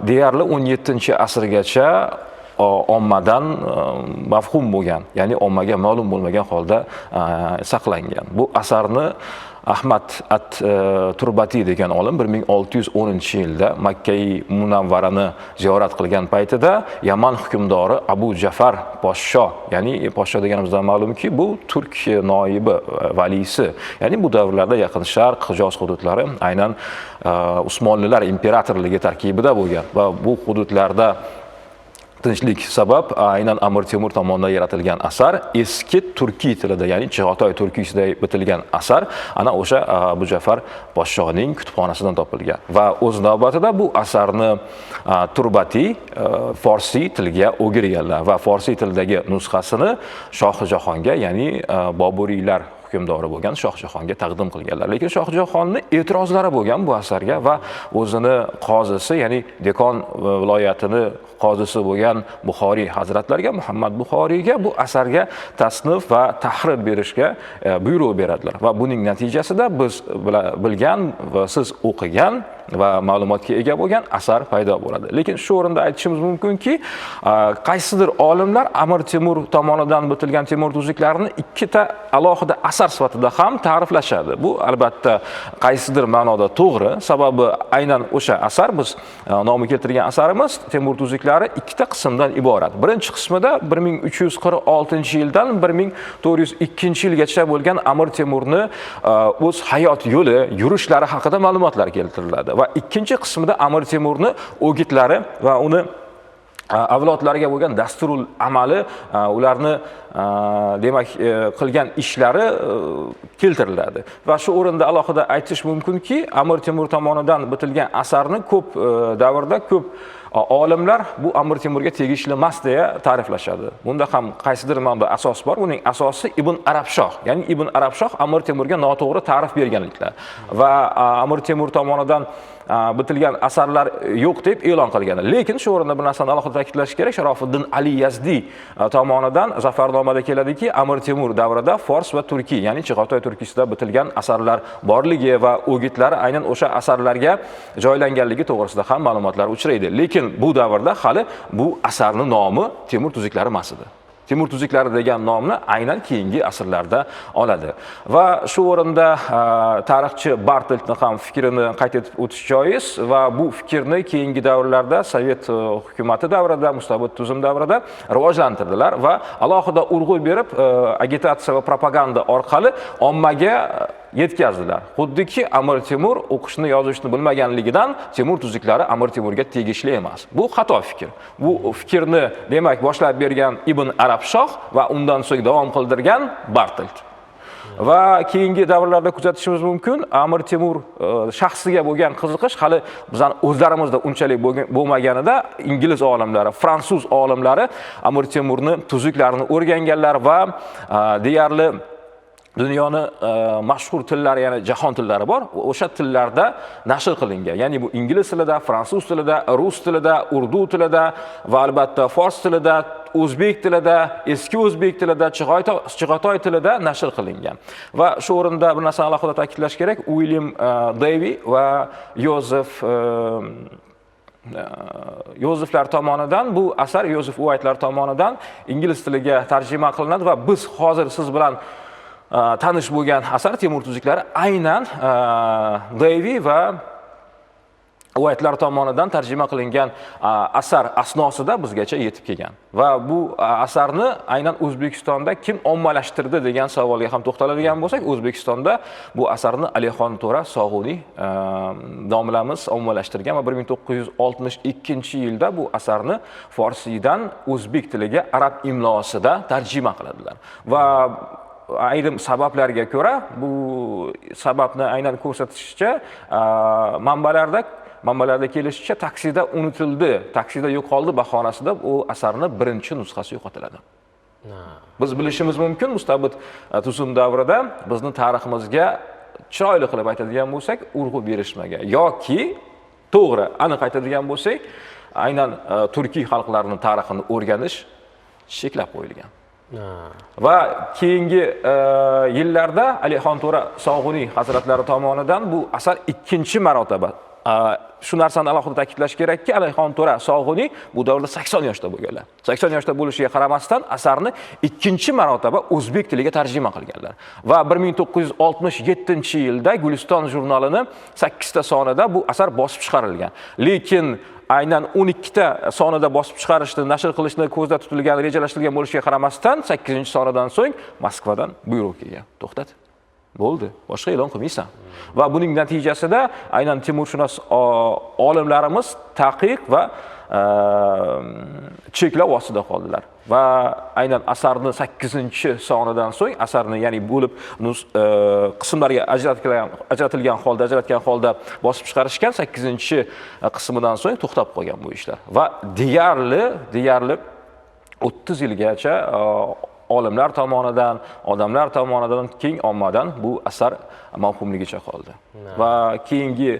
deyarli 17-asrgacha ommadan mafhum bo'lgan, ya'ni ommaga ma'lum bo'lmagan holda saqlangan. Bu asarni Ahmad at-Turbati degan olim 1610-yilda Makkai Munavvarani ziyorat qilgan paytida Yaman hukmdori Abu Jafar poshsho, ya'ni poshsho deganimizdan ma'lumki, bu turk noibi, valisi. Ya'ni bu davrlarda Yaqin Sharq, Hijoz hududlari aynan Usmonlilar imperatorligi tarkibida bo'lgan va bu hududlarda tinchlik sabab aynan Amir Temur tomonidan yaratilgan asar eski turkiy tilida, ya'ni Chig'atoy turkiysida bitilgan asar ana o'sha Abu Jafar poshshoning kutubxonasidan topilgan va o'z navbatida bu asarni Turbati forsiy tilga o'girganlar va forsiy tildagi nusxasini Shohjahonga, ya'ni Boburiylar hukmdori bo'lgan Shohjahonga taqdim qilganlar. Lekin Shohjahonning e'tirozlari bo'lgan bu asarga va o'zini qozisi, ya'ni Dekon viloyatini qozisi bo'lgan Buxoriy hazratlariga, Muhammad Buxoriyga bu asarga tasnif va tahrir berishga buyruq beradilar va buning natijasida biz bilgan va siz o'qigan va ma'lumotga ega bo'lgan asar paydo bo'ladi. Lekin shu o'rinda aytishimiz mumkinki, qaysidir olimlar Amir Temur tomonidan bitilgan Temur tuzuklarini ikkita alohida asar sifatida ham ta'riflashadi. Bu albatta qaysidir ma'noda to'g'ri, sababi aynan o'sha asar, biz nomi keltirgan asarimiz Temur tuzuklari ikkita qismdan iborat. Birinchi qismida 1346-yildan 1402-yilgacha bo'lgan Amir Temurni o'z hayot yo'li, yurishlari haqida ma'lumotlar keltiriladi. Va ikkinchi qismida Amir Temurni o'gitlari va uni avlodlariga bo'lgan dasturul amali, ularni demak qilgan ishlari keltiriladi. Va shu o'rinda alohida aytish mumkinki, Amir Temur tomonidan bitilgan asarni ko'p davrda ko'p olimlar bu Amir Temurga tegishli emas deya ta'riflashadi. Bunda ham qaysidir ma'noda asos bor. Uning asosi Ibn Arabshoh, ya'ni Ibn Arabshoh Amir Temurga noto'g'ri ta'rif berganliklar va Amir Temur tomonidan bitilgan asarlar yo'q deb e'lon qilganlar. Lekin shu o'rinda bir narsani alohida ta'kidlash kerak. Sharofiddin Ali Yazdi tomonidan zafarnomada keladiki, Amir Temur davrida Fors va Turkiy, ya'ni Chig'atoy turkiysida bitilgan asarlar borligi va o'gitlari aynan o'sha asarlarga joylanganligi to'g'risida ham ma'lumotlar uchraydi. Lekin bu davrda hali bu asarning nomi Temur tuzuklari emas edi. Temur tuzuklari degan nomni aynan keyingi asrlarda oladi. Va shu o'rinda tarixchi Barteltni ham fikrini qayd etib o'tish joiz va bu fikrni keyingi davrlarda Sovet hukumati davrida, mustabid tuzum davrida rivojlantirdilar va alohida urg'u berib agitatsiya va propaganda orqali ommaga yetkazdilar. Xuddiki Amir Temur o'qishni, yozishni bilmaganligidan Temur tuzuklari Amir Temurga tegishli emas. Bu xato fikr. Bu fikrni demak boshlab bergan Ibn Arabshoh va undan so'ng davom qildirgan Bartelt. Va keyingi davrlarda kuzatishimiz mumkin, Amir Temur shaxsiga bo'lgan qiziqish hali bizning o'zlarimizda unchalik bo'lmaganida ingliz olimlari, fransuz olimlari Amir Temurni tuzuklarini o'rganganlar va deyarli dunyoni mashhur tillari, ya'ni jahon tillari bor. O'sha tillarda nashr qilingan. Ya'ni bu ingliz tilida, fransuz tilida, rus tilida, urdu tilida va albatta fors tilida, o'zbek tilida, eski o'zbek tilida, Chig'atoy tilida nashr qilingan. Va shu o'rinda bir narsani alohida ta'kidlash kerak. William Davey va Yozeflar tomonidan bu asar Yozef Uaytlar tomonidan ingliz tiliga tarjima qilinadi va biz hozir siz bilan tanish bo'lgan asar Temur tuzuklari aynan Davey va uvaytlar tomonidan tarjima qilingan asar asnosida bizgacha yetib kelgan. Va bu asarni aynan O'zbekistonda kim ommalashtirdi degan savolga ham to'xtaladigan bo'lsak, O'zbekistonda bu asarni Alixon To'ra Sog'uniy domlamiz ommalashtirgan va 1962-yilda bu asarni forsiydan o'zbek tiliga arab imlosida tarjima qiladilar. Va ayrim sabablarga ko'ra bu sababni aynan ko'rsatishicha manbalarda kelishicha taksida unutildi, taksida yo'qoldi bahonasida u asarni birinchi nusxasi yo'qotiladi. Biz bilishimiz mumkin, mustabid tuzum davrida bizni tariximizga chiroyli qilib aytadigan bo'lsak, urg'u berishmagan yoki to'g'ri aniq aytadigan bo'lsak, aynan turkiy xalqlarning tarixini o'rganish cheklab qo'yilgan. Va keyingi yillarda Alixon To'ra Sog'uniy hazratlari tomonidan bu asar ikkinchi marotaba, shu narsani alohida ta'kidlash kerakki, Alixon To'ra Sog'uniy bu davrda 80 yoshda bo'lganlar. 80 yoshda bo'lishiga qaramasdan asarni ikkinchi marotaba o'zbek tiliga tarjima qilganlar. Va 1967-yilda Guliston jurnalini 8 ta sonida bu asar bosib chiqarilgan. Lekin aynan 12 ta sonida bosib chiqarishni, nashr qilishni ko'zda tutilgan, rejalashtirilgan bo'lishiga qaramasdan 8-sonidan so'ng Moskvadan buyruq kelgan. To'xtat. Bo'ldi, boshqa e'lon qilmaysan. Va buning natijasida aynan Timurshunos olimlarimiz taqiq va cheklov ostida qoldilar. Va aynan asarni 8-sonidan so'ng asarni, ya'ni bo'lib qismlarga ajratilgan holda bosib chiqarishgan 8-qismidan so'ng to'xtab qolgan bu ishlar. Va deyarli 30 yilgacha olimlar tomonidan, odamlar tomonidan, keng ommadan bu asar mavhumligicha qoldi. Va keyingi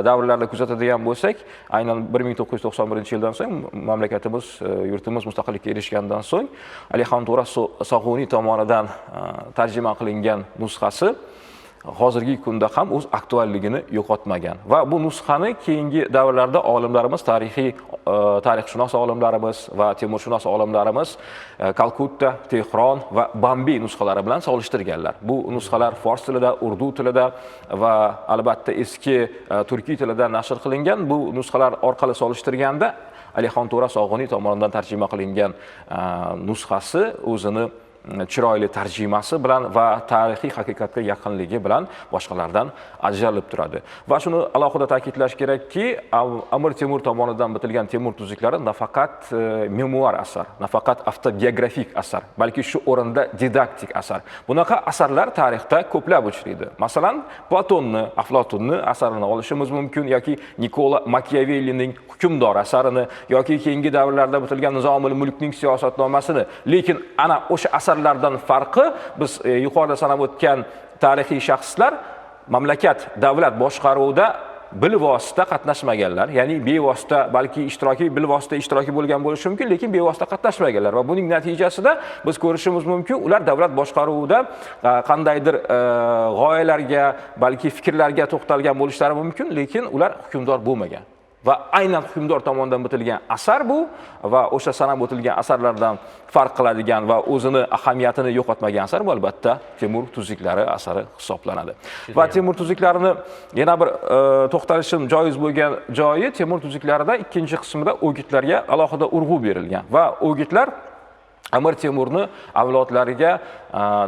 davrlarda kuzatadigan bo'lsak, aynan 1991-yildan so'ng mamlakatimiz, yurtimiz mustaqillikka erishgandan so'ng Alixon To'ra Sog'uniy tomonidan tarjima qilingan nusxasi hozirgi kunda ham o'z aktualligini yo'qotmagan. Va bu nusxani keyingi davrlarda olimlarimiz, tarixshunos olimlarimiz va temurshunos olimlarimiz Kalkutta, Tehron va Bombey nusxalari bilan solishtirganlar. Bu nusxalar fors tilida, urdu tilida va albatta eski turkiy tilida nashr qilingan. Bu nusxalar orqali solishtirganda Alixon To'ra Sog'uniy tomonidan tarjima qilingan nusxasi o'zini chiroyli tarjimasi bilan va tarixiy haqiqatga yaqinligi bilan boshqalardan ajralib turadi. Va shuni alohida ta'kidlash kerakki, Amir Temur tomonidan bitilgan Temur tuzuklari nafaqat memuar asar, nafaqat avtobiografik asar, balki shu o'rinda didaktik asar. Bunaqa asarlar tarixda ko'plab uchraydi. Masalan, Platonni, Aflotunni asarini olishimiz mumkin yoki Nikola Makiavellining Hukmdor asarini yoki keyingi davrlarda bitilgan Nizomul Mulkning siyosatnomasini. Lekin ana o'sha asarlardan farqi, biz yuqorida sanab o'tgan tarixiy shaxslar mamlakat, davlat boshqaruvida bilvosita qatnashmaganlar, ya'ni bevosita, balki bilvosita ishtiroki bo'lgan bo'lishi mumkin, lekin bevosita qatnashmaganlar va buning natijasida biz ko'rishimiz mumkin, ular davlat boshqaruvida qandaydir g'oyalarga, balki fikrlarga to'xtalgan bo'lishlari mumkin, lekin ular hukmdor bo'lmagan. Va aynan hukmdor tomonidan bitilgan asar bu va o'sha sanab o'tilgan asarlardan farq qiladigan va o'zini ahamiyatini yo'qotmagan asar bu albatta Temur tuzuklari asari hisoblanadi. Va Temur tuzuklarini yana bir to'xtalishim joiz bo'lgan joyi, Temur tuzuklarida ikkinchi qismida o'gitlarga alohida urg'u berilgan va o'gitlar Amir Temurni avlodlariga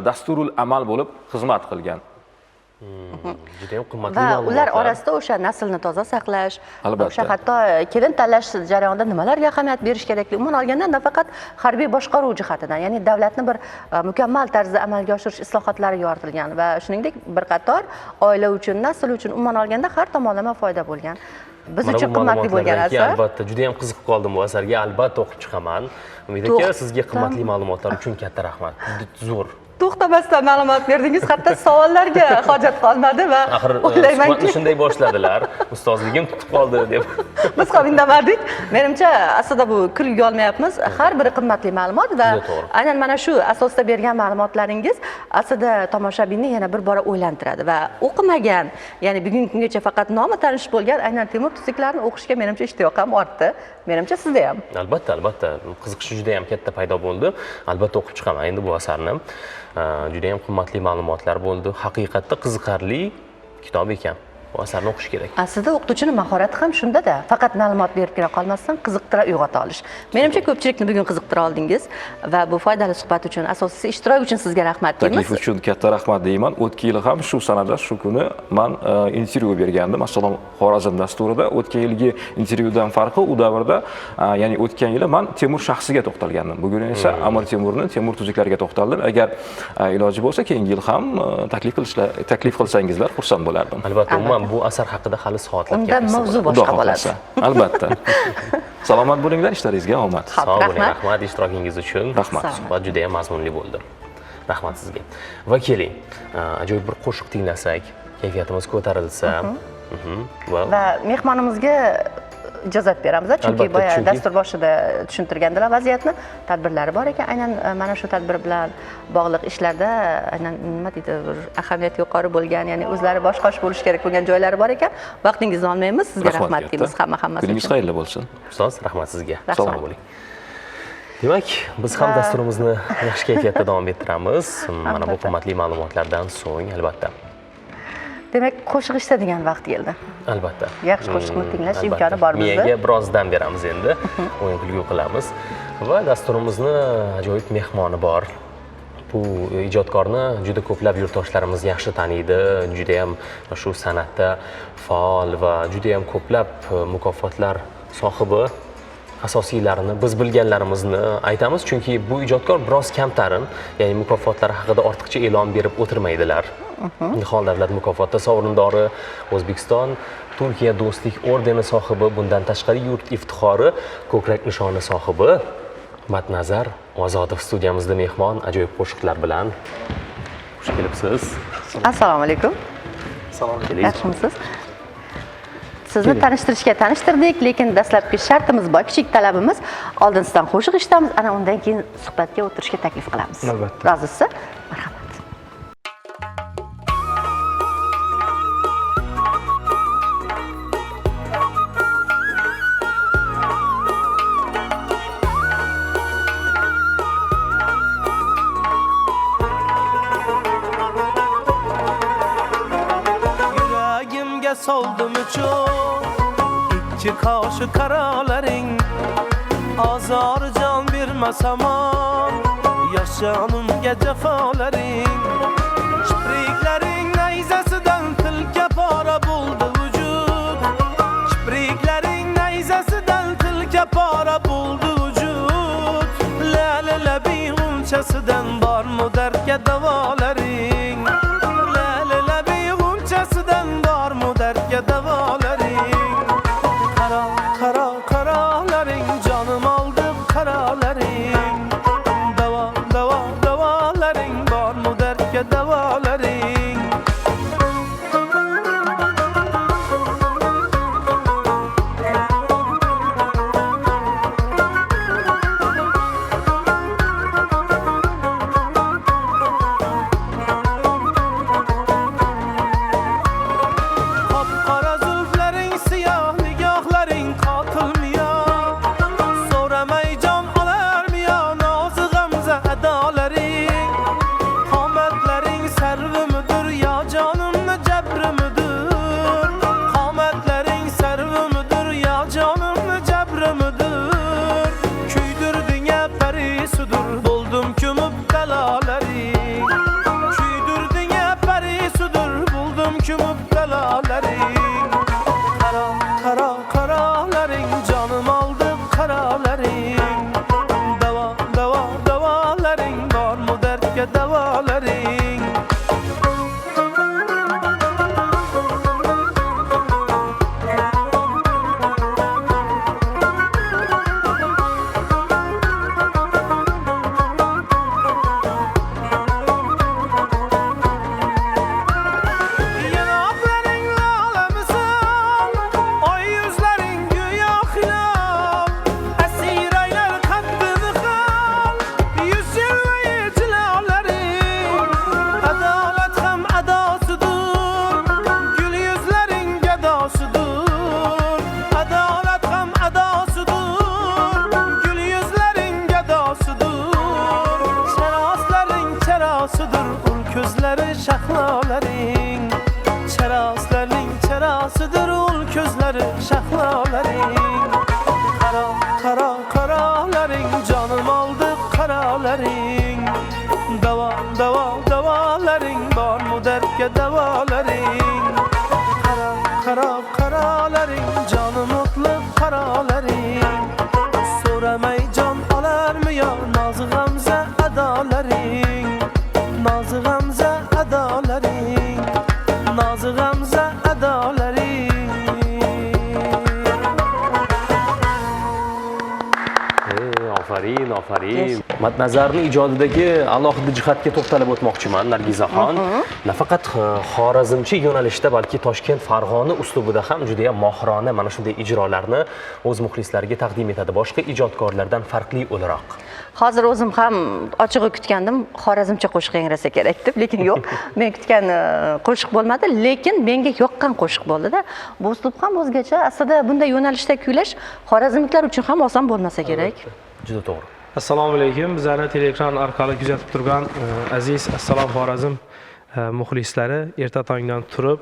dasturul amal bo'lib xizmat qilgan. Juda ham qimmatli va ma'lumotlar. ular orasida o'sha naslni toza saqlash, Albatta. o'sha hatto kelin tanlash jarayonida nimalarga ahamiyat berish kerakli, umuman olganda nafaqat harbiy boshqaruv jihatidan, ya'ni davlatni bir mukammal tarzda amalga oshirish islohotlari yoritilgan va shuningdek bir qator oila uchun, nasl uchun umuman olganda har tomonlama foyda bo'lgan. Biz uchun qimmatli bo'lgan asar. Albatta, juda ham qiziqib qoldim bu asarga, albatta o'qib chiqaman. Umid aka, sizga qimmatli ma'lumotlar uchun katta rahmat. Zo'r. To'xtamasdan ma'lumot berdingiz, hatto savollarga hojat qolmadi va o'ylaymanki shunday boshladilar. Ustozligim tutib qoldi deb. Biz ham indamadik. Menimcha aslida bu kulgi olmayapmiz. Har biri qimmatli ma'lumot va aynan mana shu asosda bergan ma'lumotlaringiz aslida tomoshabinni yana bir bora o'ylantiradi va o'qimagan, ya'ni bugungi kungacha faqat nomi tanish bo'lgan aynan Temur tuzuklarini o'qishga menimcha ishtiyoq ham ortdi. Menimcha sizda ham. Albatta, qiziqish juda ham katta paydo bo'ldi. Albatta o'qib chiqaman endi bu asarni. Juda ham qimmatli ma'lumotlar bo'ldi. Haqiqatda qiziqarli kitob ekan. Bu asarni o'qish kerak. Aslida o'qituvchini mahorati ham shunda-da, faqat ma'lumot berib qolmasdan qiziqtira uyg'ota olish. Menimcha ko'pchilikni bugun qiziqtira oldingiz va bu foydali suhbat uchun, asosiysi ishtirok uchun sizga rahmat deymiz. Taklif uchun katta rahmat deyman. O'tgan yil ham shu sanada, shu kuni men intervyu bergandim. Assalom Xorazm dasturida. O'tgan yilgi intervyudan farqi u davrda, ya'ni o'tgan yili men Temur shaxsiga to'xtalgandim. Bugun esa Amir Temurni, Temur tuzuklariga to'xtaldim. Agar iloji bo'lsa, keyingi yil ham taklif qilsangizlar xursand bo'lardim. Albatta, umuman bu asar haqida hali soatlab Unda mavzu boshqa bo'ladi. Albatta. Salomat bo'linglar, ishlaringizga omad. Sog' bo'ling, rahmat ishtirokingiz uchun. Rahmat. Suhbat juda ham mazmunli bo'ldi. Rahmat sizga. Va keling, ajoyib bir qo'shiq tinglasak, kayfiyatimiz ko'tarilsa, va mehmonimizga ijozat beramiz, chunki boya dastur boshida tushuntirgandilar vaziyatni. Tadbirlari bor ekan, aynan mana shu tadbir bilan bog'liq ishlarda aynan nima deydi, ahamiyati yuqori bo'lgan, ya'ni o'zlari bosh-qosh bo'lish kerak bo'lgan joylari bor ekan. Vaqtingizni olmaymiz. Sizga rahmat deymiz hammasi uchun. Kuningiz xayrli bo'lsin. Ustoz, rahmat sizga. Sog' bo'ling. Demak, biz ham dasturimizni yaxshi kayfiyatda davom ettiramiz. Mana bu qimmatli ma'lumotlardan so'ng albatta. Demak, qo'shiq eshitadigan vaqt keldi. Albatta. Yaxshi qo'shiqni tinglash imkoni bor bizda. Miyaga birozdan beramiz endi. O'yin kulgu qilamiz. Va dasturimizni ajoyib mehmoni bor. Bu ijodkorni juda ko'plab yurtdoshlarimiz yaxshi taniydi. Juda ham shu san'atda faol va juda ham ko'plab mukofotlar sohibi. Asosiylarini biz bilganlarimizni aytamiz, chunki bu ijodkor biroz kamtarin, ya'ni mukofotlar haqida ortiqcha e'lon berib o'tirmaydilar. Nihol davlat mukofoti sovrindori, O'zbekiston Turkiya do'stlik ordeni sohibi, bundan tashqari yurt iftixori ko'krak nishoni sohibi Matnazar Ozodov studiyamizda mehmon, ajoyib qo'shiqlar bilan. Xush kelibsiz. Assalomu alaykum. Salom keling. Yaxshimisiz? Sizni tanishtirdik, lekin dastlabki shartimiz bor, kichik talabimiz. Oldin sizdan qo'shiq eshitamiz, ana undan keyin suhbatga o'tirishga taklif qilamiz. Albatta. Rozisiz? Marhamat. Yuragimga soldim uchun ikki qoshiq qarolaring, azor jon bermasamon yashanimga jafolaring. Kipriklaring nayzasidan tilka pora bo'ldi vujud, kipriklaring nayzasidan tilka pora bo'ldi vujud. Lali labi g'unchasidan bormi dardga davolaring, lali labi g'unchasidan bormi dardga davolaring. Qaro qaro qarolaring, jonim oldim qarolaring, davolaring bormi dardga davolaring. qaralaring qara qaralaring jonim oldi qaralaring davolaring bormi dardga davolaring qaralaring jonim o'tliq qaralaring so'ramay jon olarmi yo nozi g'amza adolaring nozi g'amza adolaring nozi g'amza adolaring Ofarin. Matnazarning ijodidagi alohida jihatga to'xtalib o'tmoqchiman, Nargizaxon. Nafaqat xorazmcha yo'nalishda, balki Toshkent, Farg'ona uslubida ham juda ham mohirona mana shunday ijrolarni o'z muxlislariga taqdim etadi. Boshqa ijodkorlardan farqli o'laroq. Hozir o'zim ham ochig'i kutgandim, xorazmcha qo'shiq yangrasa kerak deb, lekin yo'q. Men kutgan qo'shiq bo'lmadi, lekin menga yoqqan qo'shiq bo'ldi-da. Bu uslub ham o'zgacha. Aslida bunday yo'nalishda kuylash xorazmliklar uchun ham oson bo'lmasa kerak. Juda to'g'ri. Assalomu alaykum. Bizlarni teleekran orqali kuzatib turgan aziz Assalom Xorazm muxlislari, erta tongdan turib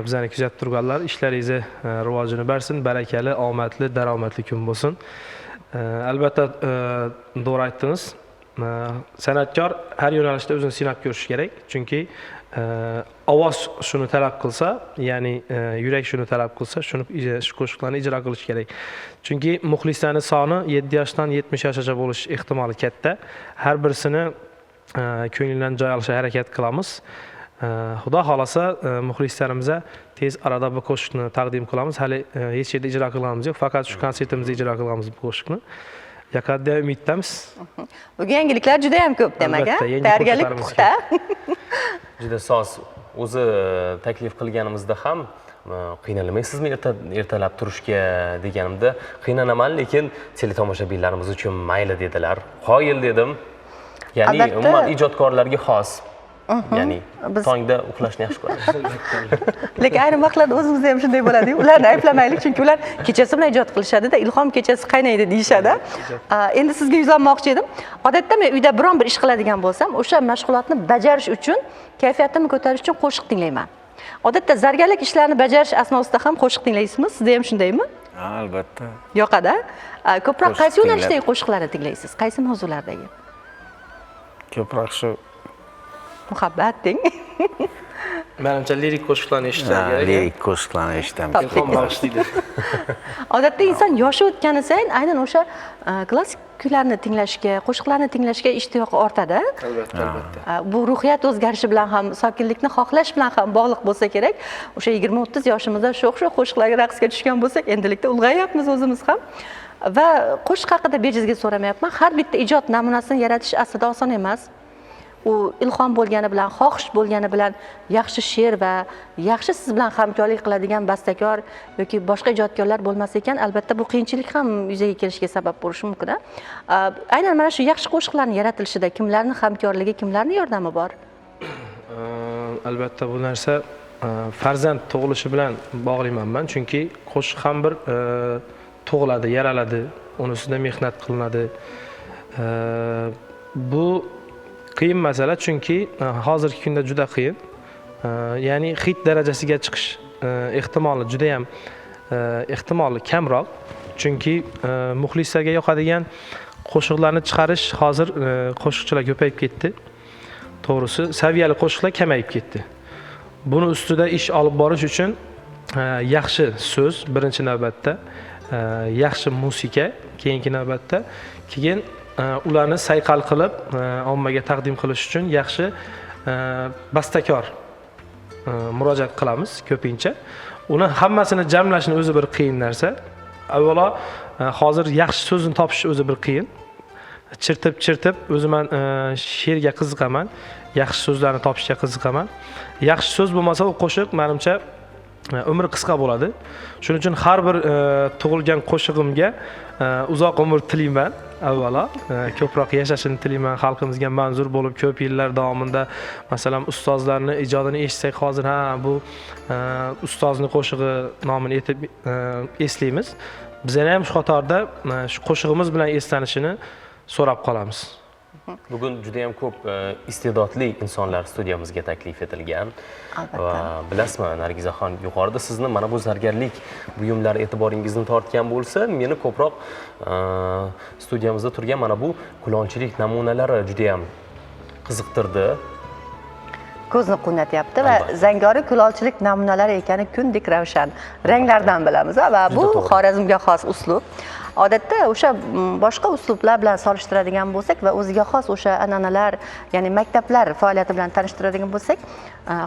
bizlarni kuzatib turganlar, ishlaringizni rivojini bersin, barakali, omadli, daromadli kun bo'lsin. Albatta to'g'ri aytdingiz. San'atkor har yo'nalishda o'zini sinab ko'rishi kerak, chunki ovoz shuni talab qilsa, ya'ni yurak shuni talab qilsa, shuni qo'shiqlarni ijro qilish kerak. Chunki muxlislarning soni 7 yoshdan 70 yoshgacha bo'lish ehtimoli katta. Har birisini ko'nglidan joy olishga harakat qilamiz. Xudo xolasa muxlislarimizga tez arada bu qo'shiqni taqdim qilamiz. Hali hech yerda ijro qilganimiz yo'q, faqat shu konsertimizda ijro qilamiz bu qo'shiqni. Yaqinda umiddamiz. Bugun yangiliklar juda ham ko'p demak, tayyorgarlik puxta. Juda soz. O'zi taklif qilganimizda ham qiynalmaysizmi ertalab turishga deganimda, qiynalaman, lekin teletomoshabinlarimiz uchun mayli dedilar. Qoyil dedim. Ya'ni umuman ijodkorlarga xos. Ya'ni tongda uxlashni yaxshi ko'radi. Lekin ayrim vaqtlarda o'zimizda ham shunday bo'ladi-yu. Ularni ayblamaylik, chunki ular kechasi bilan ijod qilishadi-da, ilhom kechasi qaynaydi deyishadi. Endi sizga yuzlanmoqchi edim. Odatda men uyda biron bir ish qiladigan bo'lsam, o'sha mashg'ulotni bajarish uchun, kayfiyatimni ko'tarish uchun qo'shiq tinglayman. Odatda zargarlik ishlarini bajarish asnosida ham qo'shiq tinglaysizmi? Sizda ham shundaymi? Albatta. Yoqadi. Ko'proq qaysi yo'nalishdagi qo'shiqlarni tinglaysiz? Qaysi mavzulardagi? Ko'proq shu muhabbat deng. Menimcha lirik qo'shiqlarni eshitishim kerak. Lirik qo'shiqlarni eshitamiz. Ilhom bag'ishlaydi. Odatda inson yoshi o'tgani sayin aynan o'sha klassik kuylarni tinglashga, qo'shiqlarni tinglashga ishtiyoqi ortadi. Albatta. Bu ruhiyat o'zgarishi bilan ham, sokinlikni xohlash bilan ham bog'liq bo'lsa kerak. O'sha 20-30 yoshimizda sho'x-sho'x qo'shiqlarga raqsga tushgan bo'lsak, endilikda ulg'ayapmiz o'zimiz ham. Va qo'shiq haqida bejizga so'ramayapman. Har bitta ijod namunasini yaratish aslida oson emas. U ilhom bo'lgani bilan, xohish bo'lgani bilan yaxshi she'r va yaxshi siz bilan hamkorlik qiladigan bastakor yoki boshqa ijodkorlar bo'lmasa ekan, albatta bu qiyinchilik ham yuzaga kelishiga sabab bo'lishi mumkin. Aynan mana shu yaxshi qo'shiqlarning yaratilishida kimlarning hamkorligi, kimlarning yordami bor? Albatta bu narsa farzand tug'ilishi bilan bog'layman men, chunki qo'shiq ham bir tug'iladi, yaraladi, uni ustida mehnat qilinadi. Bu qiyin masala, chunki hozirgi kunda juda qiyin. Ya'ni hit darajasiga chiqish ehtimoli juda ham ehtimoli kamroq, chunki muxlislarga yoqadigan qo'shiqlarni chiqarish hozir qo'shiqchilar ko'payib ketdi. To'g'risi, saviyali qo'shiqlar kamayib ketdi. Buni ustida ish olib borish uchun yaxshi so'z birinchi navbatda, yaxshi musiqa keyingi navbatda, keyin ularni sayqal qilib ommaga taqdim qilish uchun yaxshi bastakor murojaat qilamiz ko'pincha. Uni hammasini jamlashni o'zi bir qiyin narsa. Avvalo hozir yaxshi so'zni topish o'zi bir qiyin. Chirtib o'zim ham she'rga qiziqaman, yaxshi so'zlarni topishga qiziqaman. Yaxshi so'z bo'lmasa u qo'shiq menimcha umri qisqa bo'ladi. Shuning uchun har bir tug'ilgan qo'shig'imga uzoq umr tilayman. Avvalo ko'proq yashashini tilayman, xalqimizga manzur bo'lib ko'p yillar davomida, masalan, ustozlarni ijodini eshitsak hozir bu ustozni qo'shig'i nomini aytib eslaymiz. Biz ham shu qatorda shu qo'shig'imiz bilan eslanishini so'rab qolamiz. Bugun juda ham ko'p iste'dodli insonlar studiyamizga taklif etilgan. Albatta. Va bilasizmi, Nargizaxon, yuqorida sizni mana bu zargarlik buyumlari e'tiboringizni tortgan bo'lsa, meni ko'proq studiyamizda turgan mana bu kulolchilik namunalari juda ham qiziqtirdi. Ko'zni quvnatyapti va zangori kulolchilik namunalari ekani kundek ravshan. Ranglardan bilamiz va bu Juda to'g'ri. Xorazmga xos uslub. Odatda o'sha boshqa uslublar bilan solishtiradigan bo'lsak va o'ziga xos o'sha an'analar, ya'ni maktablar faoliyati bilan tanishtiradigan bo'lsak,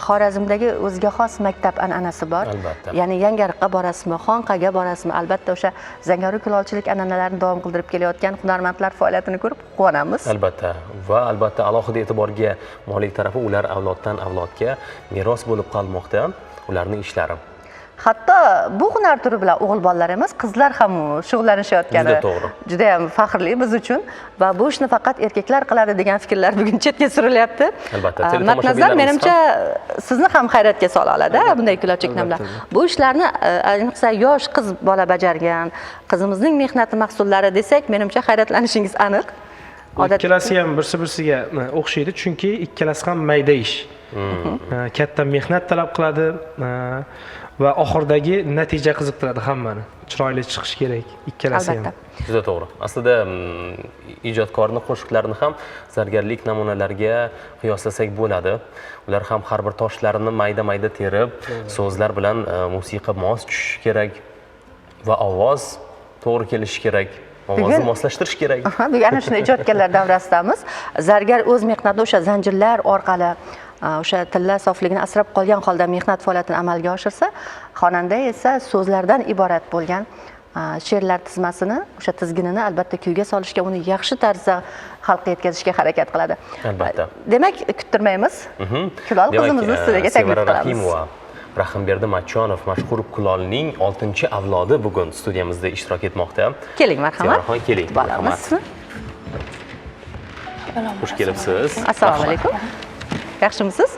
Xorazmdagi o'ziga xos maktab an'anasi bor. Albatta. Ya'ni Yangiariqqa borasizmi, Xonqaga borasizmi, albatta o'sha zangori kulolchilik an'analarini davom qildirib kelayotgan hunarmandlar faoliyatini ko'rib quvonamiz. Albatta va albatta alohida e'tiborga molik tarafi ular avloddan avlodga meros bo'lib qolmoqda, ularning ishlari. Hatto bu hunar turi bilan o'g'il bolalar emas, qizlar ham shug'ullanishayotgani Juda to'g'ri. juda ham faxrli biz uchun va bu ishni faqat erkaklar qiladi degan fikrlar bugun chetga surilyapti. Albatta, Matnazar menimcha sizni ham hayratga sola oladi bunday kulolchilik namunalar. Bu ishlarni ayniqsa yosh qiz bola bajargan, qizimizning mehnati mahsullari desak, menimcha hayratlanishingiz aniq. Ikkalasi ham birsiga o'xshaydi, chunki ikkalasi ham mayda ish. Katta mehnat talab qiladi va oxirdagi natija qiziqtiradi hammani. Chiroyli chiqish kerak ikkalasi ham. Albatta. Juda to'g'ri. Aslida ijodkorning qo'shiqlarini ham zargarlik namunalariga qiyoslasak bo'ladi. Ular ham har bir toshlarini mayda-mayda terib, so'zlar bilan musiqa mos tushishi kerak va ovoz to'g'ri kelishi kerak. Ovozni moslashtirish kerak. Bugun ana shuni ijodkorlar davrasidamiz. Zargar o'z mehnatida o'sha zanjirlar orqali o'sha tilla sofligini asrab qolgan holda mehnat faoliyatini amalga oshirsa, xonanda esa so'zlardan iborat bo'lgan she'rlar tizmasini, o'sha tizginini albatta kuyga solishga, uni yaxshi tarzda xalqqa yetkazishga harakat qiladi. Albatta. Demak, kuttirmaymiz. Kulol qizimizni studiyaga taklif Sevara qilamiz. Rahimova, Rahimberdi Matchonov mashhur kulolning 6-avlodi bugun studiyamizda ishtirok etmoqda. Keling, marhamat. Sevaraxon, keling. Boramiz. Xush kelibsiz. Assalomu alaykum. Yaxshimisiz?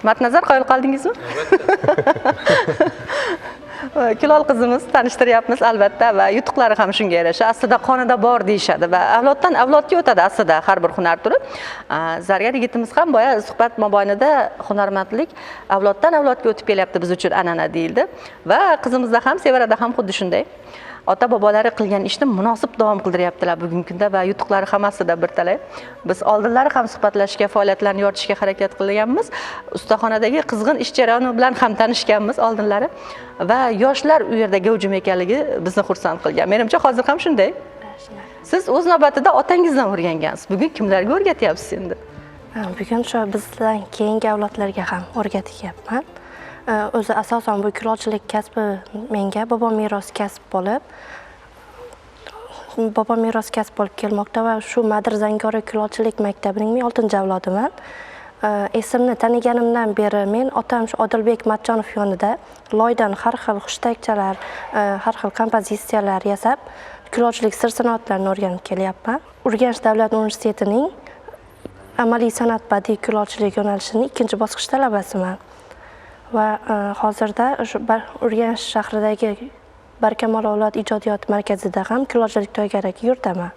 Matnazar qoyil qoldingizmi? Kulol qizimiz tanishtiryapmiz albatta va yutuqlari ham shunga yarasha. Aslida qonida bor deyishadi va avloddan avlodga o'tadi aslida har bir hunar turi. Zargar yigitimiz ham boya suhbat mobaynida hunarmandlik avloddan avlodga o'tib kelyapti biz uchun an'ana deyildi va qizimizda ham Sevarada ham xuddi shunday. Ota bobolari qilgan ishni munosib davom qildiryaptilar bugungi kunda va yutuqlari ham aslida bir talay. Biz oldinlari ham suhbatlashishga, faoliyatlarni yoritishga harakat qilganmiz. Ustaxonadagi qizg'in ish jarayoni bilan ham tanishganmiz oldinlari va yoshlar u yerda gavjum ekanligi bizni xursand qilgan. Menimcha hozir ham shunday. Siz o'z navbatida otangizdan o'rgangansiz. Bugun kimlarga o'rgatyapsiz endi? Bugun shu bizdan keyingi avlodlarga ham o'rgatyapman. O'zi asosan bu kulolchilik kasbi menga bobom meros kasb bo'lib, kelmoqda va shu Madir Zangori kulolchilik maktabining 6-avlodiman. Esimni taniganimdan beri men otam shu Odilbek Matchonov yonida loydan har xil xushtakchalar, har xil kompozitsiyalar yasab, kulolchilik sir-sanoatlarini o'rganib kelyapman. Urganch davlat universitetining amaliy san'at badiiy kulolchilik yo'nalishining 2-bosqich talabasiman. Va hozirda Urganch shahridagi Barkamol avlod ijodiyot markazida ham kulolchilik to'garagiga yurtaman.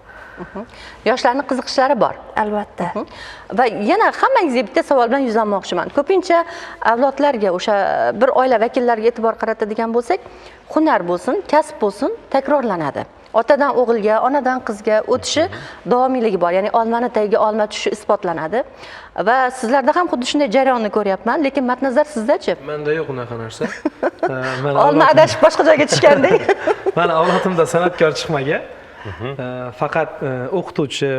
Yoshlarning qiziqishlari bor. Albatta. Va yana hammangizga bitta savol bilan yuzlanmoqchiman. Ko'pincha avlodlarga, o'sha bir oila vakillariga e'tibor qaratadigan bo'lsak, hunar bo'lsin, kasb bo'lsin, takrorlanadi. Otadan o'g'ilga, onadan qizga o'tishi davomiyligi bor. Ya'ni olmani tagiga olma tushishi isbotlanadi. Va sizlarda ham xuddi shunday jarayonni ko'ryapman, lekin Matnazar sizda-chi? Menda yo'q unaqa narsa. Olma adashib boshqa joyga tushgandek. Meni avlodimda san'atkor chiqmagan. Faqat o'qituvchi,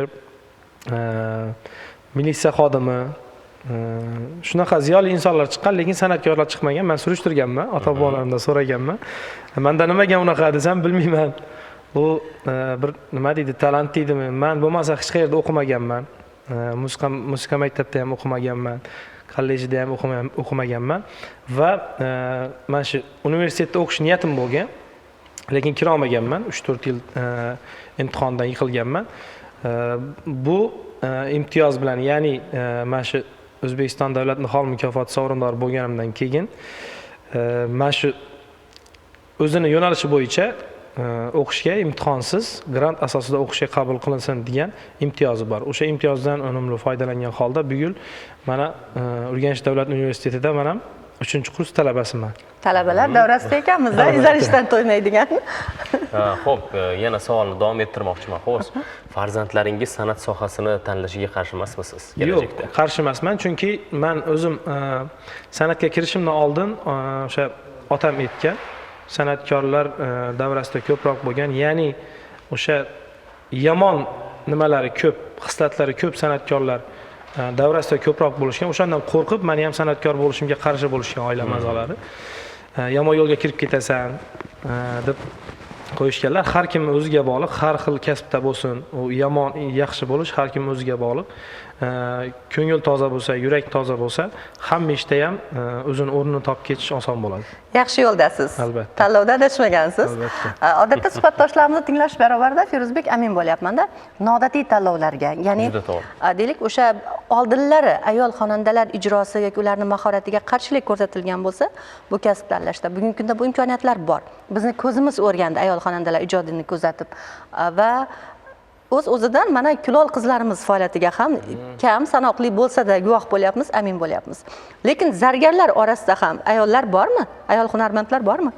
militsiya xodimi, shunaqa ziyoli insonlar chiqqan, lekin san'atkorlar chiqmagan. Men surishtirganman, ota-bobolarimdan so'raganman. Menda nimaga unaqa desam bilmayman. Bu bir nima deydi, talant deydimi? Men bo'lmasa hech qayerda o'qimaganman. Musiqa maktabida ham o'qimaganman. Kollejda ham o'qimaganman va men shu universitetda o'qish niyatim bo'lgan. Lekin kira olmaganman. 3-4 yil imtihondan yiqilganman. Bu imtiyoz bilan, ya'ni men shu O'zbekiston davlat nihol mukofoti sovrindori bo'lganimdan keyin men shu o'zini yo'nalishi bo'yicha o'qishga imtihonsiz grant asosida o'qishga qabul qilinsin degan imtiyozi bor. O'sha imtiyozdan unumli foydalangan holda bugun mana Urganch davlat universitetida men ham 3-kurs talabasiman. Talabalar davrasida ekanmiz-da, izlanishdan to'ymaydigan. Xo'p, yana savolni davom ettirmoqchiman. Xo'sh, farzandlaringiz san'at sohasini tanlashiga qarshi emasmisiz kelajakda? Yo'q, qarshi emasman, chunki men o'zim san'atga kirishimdan oldin o'sha otam aytgan, san'atkorlar davrasida ko'proq bo'lgan, ya'ni o'sha yomon nimalari ko'p, xislatlari ko'p san'atkorlar davrasida ko'proq bo'lishgan. O'shandan qo'rqib, men ham san'atkor bo'lishimga qarshi bo'lishgan oila a'zolari. Yomon yo'lga kirib ketasan deb qo'yishganlar. Har kim o'ziga bog'liq, har xil kasbda bo'lsin, u yomon, yaxshi bo'lish har kim o'ziga bog'liq. Ko'ngil toza bo'lsa, yurak toza bo'lsa, hamma ishda ham o'zini o'rnini topib ketish oson bo'ladi. Yaxshi yo'ldasiz. Albatta. Tanlovda adashmagansiz. Albatta. Odatda suhbatdoshlarimizni tinglash barobarida Feruzbek amin bo'lyapman-da, noodatiy tanlovlarga, ya'ni deylik o'sha oldinlari ayol xonandalar ijrosi yoki ularning mahoratiga qarshilik ko'rsatilgan bo'lsa, bu kasb tanlashda bugungi kunda bu imkoniyatlar bor. Bizni ko'zimiz o'rgandi ayol xonandalar ijodini kuzatib va o'z-o'zidan mana kulol qizlarimiz faoliyatiga ham kam sanoqli bo'lsa-da guvoh bo'lyapmiz, amin bo'lyapmiz. Lekin zargarlar orasida ham ayollar bormi? Ayol hunarmandlar bormi?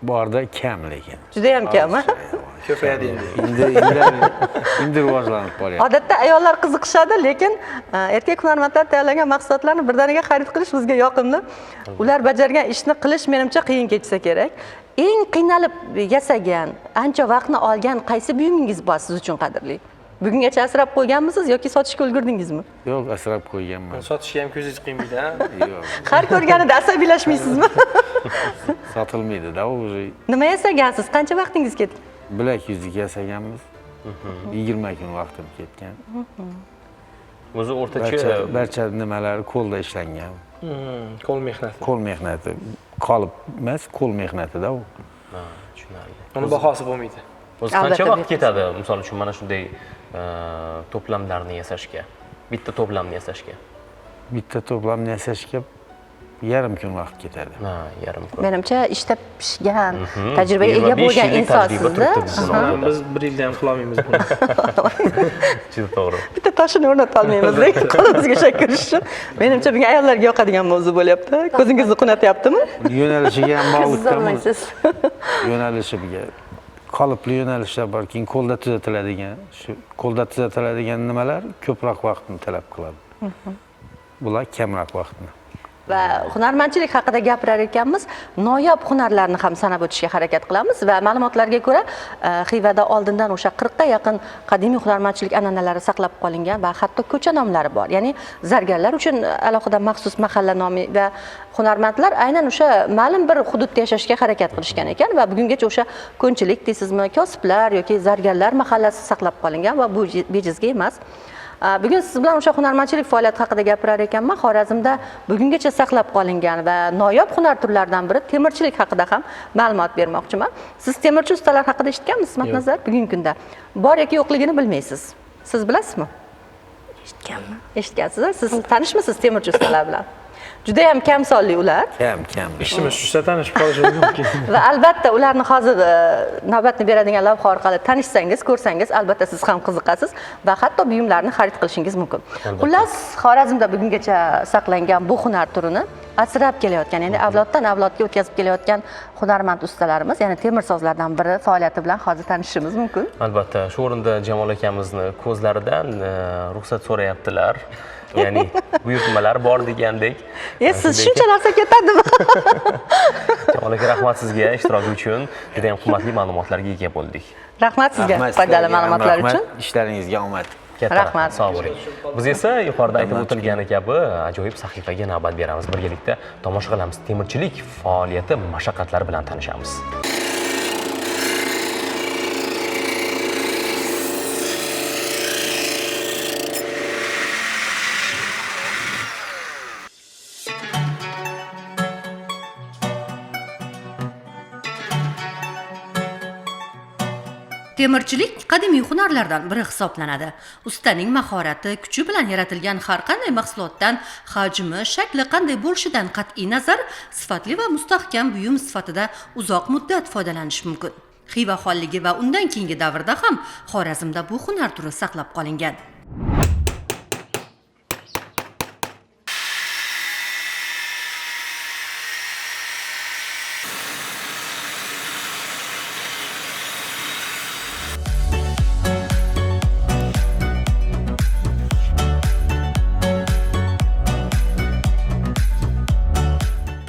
Borda kam lekin. Juda ham kam, ha? Ko'payadi Endi rivojlanib boryapti. Odatda ayollar qiziqishadi, lekin erkak hunarmandlar tayyorlagan mahsulotlarni birdaniga xarid qilish bizga yoqimli. Ular bajargan ishni qilish menimcha qiyin kechsa kerak. Eng qiynalib yasagan, ancha vaqtni olgan qaysi buyumingiz bor siz uchun qadrli? Bugungacha asrab qo'yganmisiz yoki sotishga ulgurdingizmi? Yo'q, asrab qo'yganman. Sotishga ham ko'zingiz qiynaydi, ha? Yo'q. Har ko'rganida asabiylashmaysizmi? Sotilmaydi-da o'zi. Nima yasagansiz? Qancha vaqtingiz ketdi? Bilak yuzlik yasaganmiz. 20 kun vaqtim ketgan. O'zi o'rtacha barcha nimalari qo'lda ishlangan. Qo'l mehnati. Qo'l mehnati. Qolib emas, qo'l mehnatida u. Ha, tushunarli. Uni bahosi bo'lmaydi. O'zi qancha vaqt ketadi, misol uchun mana shunday to'plamlarni yasashga, bitta to'plamni yasashga? Bitta to'plamni yasashga yarim kun vaqt ketadi. Ha, yarim kun. Menimcha ishda pishgan, tajribaga ega bo'lgan insonsizda. Biz 1 yilda ham qila olmaymiz buni. Juda to'g'ri. Bitta toshini o'rnata olmaymiz, lekin qo'limizga shak kirish uchun. Menimcha bunga ayollarga yoqadigan mavzu bo'lyapti. Ko'zingizni qunatyaptimi? Yo'nalishiga ham bog'liqda. Sizolmaysiz. Yo'nalishiga qolipli yo'nalishlar bor, keyin qo'lda tuzatiladigan, shu qo'lda tuzatiladigan nimalar ko'proq vaqtni talab qiladi. Bular kamroq vaqtni. Va hunarmandchilik haqida gapirar ekanmiz, noyob hunarlarni ham sanab o'tishga harakat qilamiz va ma'lumotlarga ko'ra Xivada oldindan o'sha 40 ga yaqin qadimiy hunarmandchilik an'analari saqlab qolingan va hatto ko'cha nomlari bor. Ya'ni zargarlar uchun alohida maxsus mahalla nomi va hunarmandlar aynan o'sha ma'lum bir hududda yashashga harakat qilishgan ekan va bugungacha o'sha ko'nchilik deysizmi, kosiblar yoki zargarlar mahallasi saqlab qolingan va bu bejizga emas. Bugun siz bilan o'sha hunarmandchilik faoliyati haqida gapirar ekanman. Xorazmda bugungacha saqlab qolingan va noyob hunar turlaridan biri temirchilik haqida ham ma'lumot bermoqchiman. Siz temirchi ustalar haqida eshitganmisiz, Matnazar? Bugungi kunda bor yoki yo'qligini bilmaysiz. Siz bilasizmi? Eshitganman. Eshitgansiz. Siz tanishmisiz temirchi ustalar bilan? Juda ham kam sonli ular. Kam. Ishimiz tushsa tanishib qolishingiz mumkin. Va albatta ularni hozir navbatni beradigan lavha orqali tanishsangiz, ko'rsangiz, albatta siz ham qiziqasiz va hatto buyumlarni xarid qilishingiz mumkin. Xullas, Xorazmda bugungacha saqlangan bu hunar turini asrab kelayotgan, ya'ni avloddan avlodga o'tkazib kelayotgan hunarmand ustalarimiz, ya'ni temirsozlardan biri faoliyati bilan hozir tanishishimiz mumkin. Albatta, shu o'rinda Jamol akamizni ko'zlaridan ruxsat so'rayaptilar. Ya'ni buyurtmalar bor degandek. Siz shuncha narsa ketadimi? Jamol aka, rahmat sizga ishtiroki uchun. Juda ham qimmatli ma'lumotlarga ega bo'ldik. Rahmat sizga foydali ma'lumotlar uchun. Ishlaringizga omad. Rahmat. Sog' bo'ling. Biz esa yuqorida aytib o'tilgani kabi ajoyib sahifaga navbat beramiz. Birgalikda tomosha qilamiz. Temirchilik faoliyati mashaqqatlari bilan tanishamiz. Temirchilik qadimiy hunarlardan biri hisoblanadi. Ustaning mahorati, kuchi bilan yaratilgan har qanday mahsulotdan hajmi, shakli qanday bo'lishidan qat'iy nazar, sifatli va mustahkam buyum sifatida uzoq muddat foydalanish mumkin. Xiva xonligi va undan keyingi davrda ham Xorazmda bu hunar turi saqlab qolingan.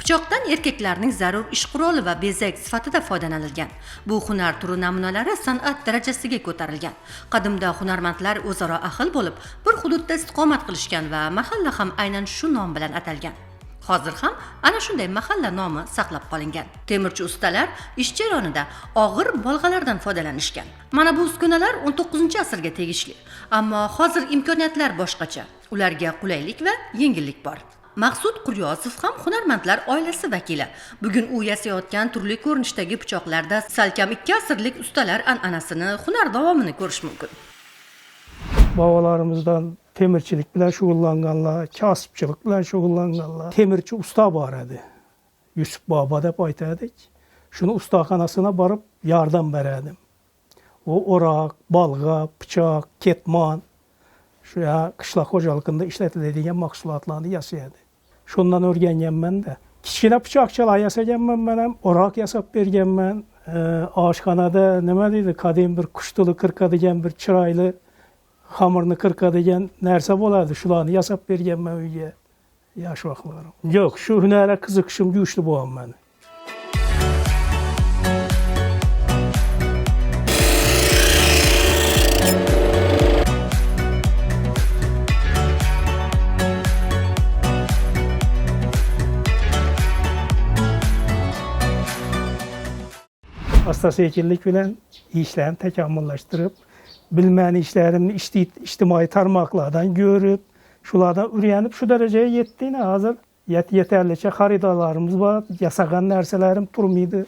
Pichoqdan erkaklarning zarur ish quroli va bezak sifatida foydalanilgan. Bu hunar turi namunalari san'at darajasiga ko'tarilgan. Qadimda hunarmandlar o'zaro ahil bo'lib, bir hududda istiqomat qilishgan va mahalla ham aynan shu nom bilan atalgan. Hozir ham ana shunday mahalla nomi saqlab qolingan. Temirchi ustalar ish jarayonida og'ir bolg'alardan foydalanishgan. Mana bu uskunalar 19-asrga tegishli. Ammo hozir imkoniyatlar boshqacha. Ularga qulaylik va yengillik bor. Maqsud Quryozov ham hunarmandlar oilasi vakili. Bugun u yasayotgan turli ko'rinishdagi pichoqlarda salkam 2 asrlik ustalar an'anasini, hunar davomini ko'rish mumkin. Babalarimizdan temirchilik bilan shug'ullanganlar, kasbchilik bilan shug'ullanganlar. Temirchi usta bor edi. Yusuf Baba deb aytadik. Shuni ustaxonasına borib yordam berdim. O o'roq, balg'a, pichoq, ketmon, shu qishloq xo'jaligida ishlatiladigan mahsulotlarni yasaydi. Shundan o'rganganman-da. Kichkina pichoqchalar yasaganman, men ham o'roq yasab berganman. Oshxonada nima deydi, qadim bir qush tili qirqadigan bir chiroyli xamirni qirqadigan narsa bo'ladi. Shularni yasab berganman uyga. Yosh vaqtlarim. Yo'q, shu hunarga qiziqishim kuchli bo'lgan. Asta-sekinlik bilan ishlarni takomillashtirib, bilmani ishlarimni ijtimoiy tarmoqlardan ko'rib, shulardan o'rganib shu darajaga yetdik. Hozir yetarlicha xaridorlarimiz bor, yasagan narsalarim turmaydi,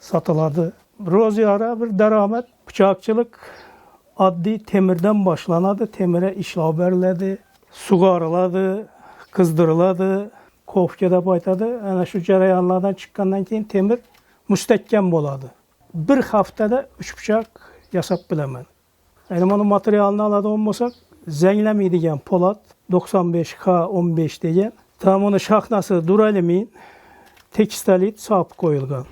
sotiladi. Ro'ziyora bir daromad, pichoqchilik oddiy temirdan boshlanadi, temirga ishlov beriladi, sug'oriladi, qizdiriladi, kofka deb aytadi. Ana shu jarayonlardan chiqqandan keyin temir mustahkam bo'ladi. Bir haftada 3 pichoq yasab bilaman. Eğer onun materialini aladigan bo'lsak, zanglamaydigan po'lat 95H15 degan. Tam uni shaxnasi duralimin, tekstolit sop qo'yilgan.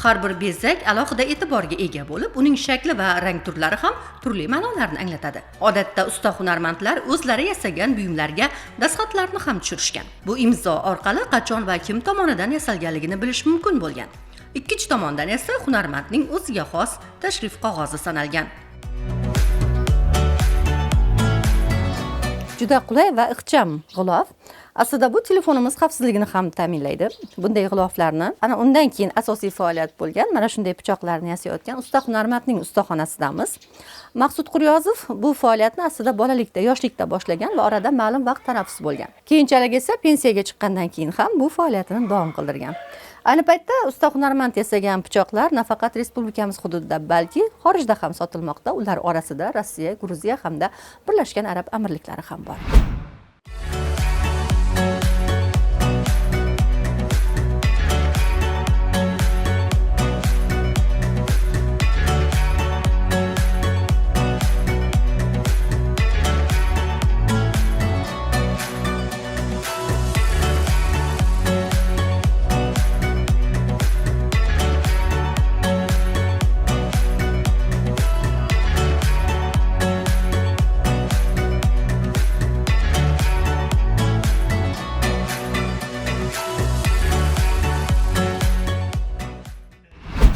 Har bir bezak alohida e'tiborga ega bo'lib, uning shakli va rang turlari ham turli ma'nolarni anglatadi. Odatda usta hunarmandlar o'zlari yasagan buyumlarga dastxatlarni ham tushirishgan. Bu imzo orqali qachon va kim tomonidan yasalganligini bilish mumkin bo'lgan. Ikkinchi tomondan esa hunarmandning o'ziga xos tashrif qog'ozi sanalgan. Juda qulay va ixcham g'ilof. Aslida bu telefonimiz xavfsizligini ham ta'minlaydi. Bunday g'iloflarni ana undan keyin asosiy faoliyat bo'lgan mana shunday pichoqlarni yasayotgan usta hunarmandning ustaxonasidamiz. Maqsud Quryozov bu faoliyatni aslida bolalikda, yoshlikda boshlagan va orada ma'lum vaqt tanaffus bo'lgan. Keyinchalik esa pensiyaga chiqqandan keyin ham bu faoliyatini davom qildirgan. Ayni paytda usta hunarmand yasagan pichoqlar nafaqat respublikamiz hududida, balki xorijda ham sotilmoqda. Ular orasida Rossiya, Gruziya hamda Birlashgan Arab Amirliklari ham bor.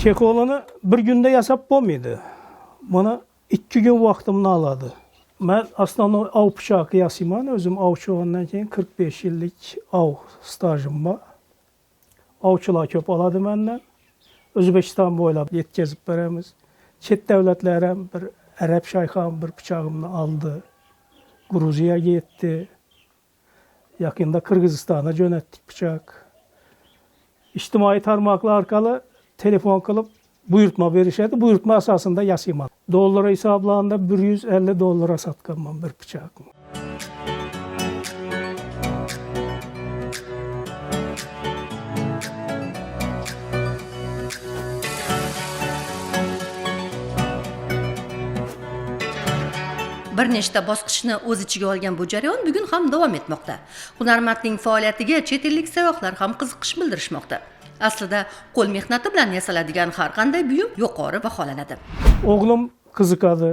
Kekolunu bir günde yasab bo'lmaydi. Buni 2 gün vaqtimni oladi. Men aslında av pichoqi yasayman, o'zim ovchi bo'lgandan keyin 45 yillik av stajim bor. Ovchilar ko'p oladi mendan. O'zbekiston bo'ylab yetkazib beramiz. Chet davlatlar ham bir Arab shayxon bir pichog'imni oldi. Gruziyaga yetdi. Yaqinda Qirg'izistonga jo'natdik pichoq. İjtimoiy tarmoqlar orqali telefon qilib buyurtma berishadi. Buyurtma asosida yasayman. Dollar hisoblarida $150 sotganman bir pichoqni. Bir nechta bosqichni o'z ichiga olgan bu jarayon bugun ham davom etmoqda. Hunarmandning faoliyatiga chet ellik sayyohlar ham qiziqish bildirishmoqda. Aslida qo'l mehnati bilan yasaladigan har qanday buyum yuqori baholanadi. O'g'lim qiziqadi,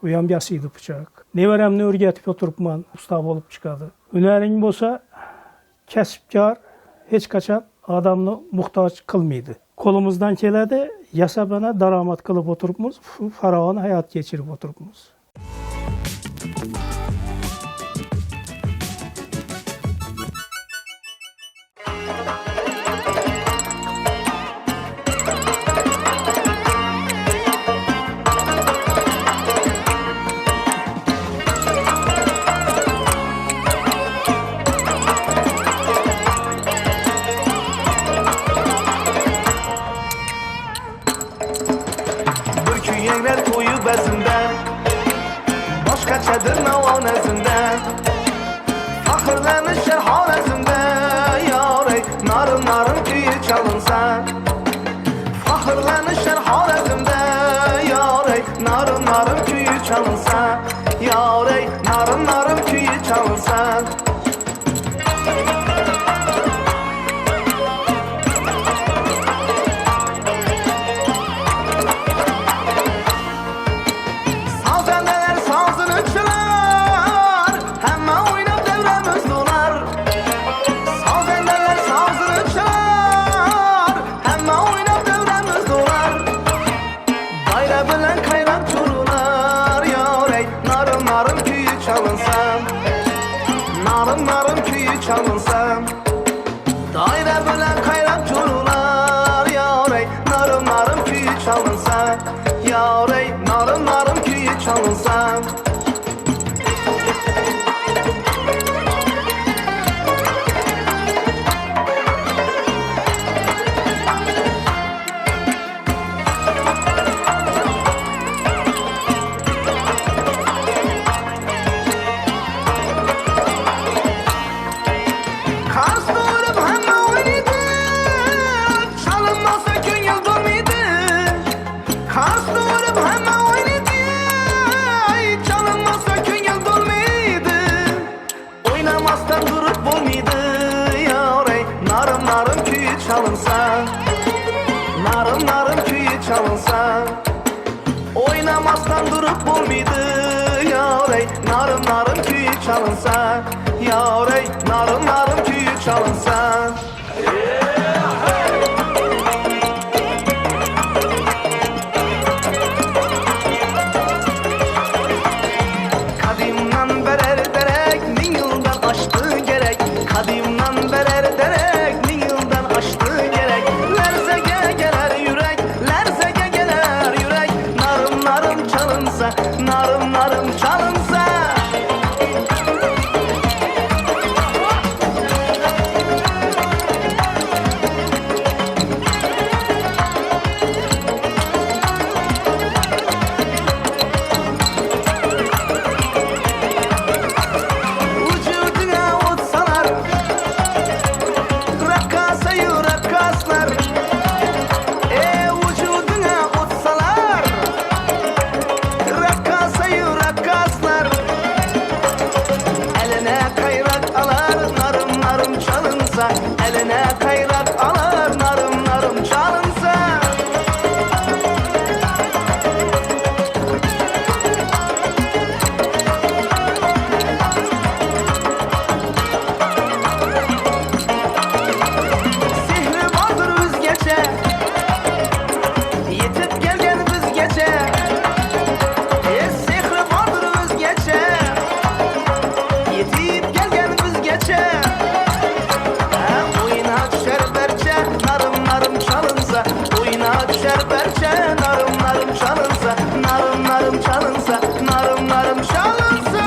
u ham yasaydi pichoq. Nevaramni o'rgatib o'tiribman, usta bo'lib chiqadi. Hunaring bo'lsa, kasbkor hech qachon odamni muhtoj qilmaydi. Qo'limizdan keladi, yasabana daromad qilib o'tiribmiz, farovon hayot kechirib o'tiribmiz. Başkaçadır navanezinde Fakirlenişler halezinde Yarey narım narım köyü çalınsa Fakirlenişler halezinde Yarey narım narım köyü çalınsa Yarey narım narım köyü çalınsa çalınsam Daire bilen kayrak turlar Yarey narım narım köyü çalınsam Yarey narım narım köyü çalınsam Narım narım köyü çalınsa Oynamasdan durup bulmaydı Yarey narım narım köyü çalınsa Yarey narım narım köyü çalınsa Kadimden berer derek Min yıldan aştı gerek Kadimden berer derek Min yıldan aştı gerek Lerzege gelir yürek Lerzege gelir yürek Narım narım çalınsa Narım narım çalınsa Vücuduna utsalar Rakkasayı rakkaslar Vücuduna utsalar Rakkasayı rakkaslar Eline kayrak alar Narım narım çalınsa Eline kayrak alar Narım narım çalınsa Sihri vardır özgece Yetip gelgen bizgece Sihri vardır özgece Yetip gelgen bizgece Oyna düşer berçe Narım narım çalınsa Oyna düşer berçe Narım narım çalınsa Narım narım çalınsa Narım narım çalınsa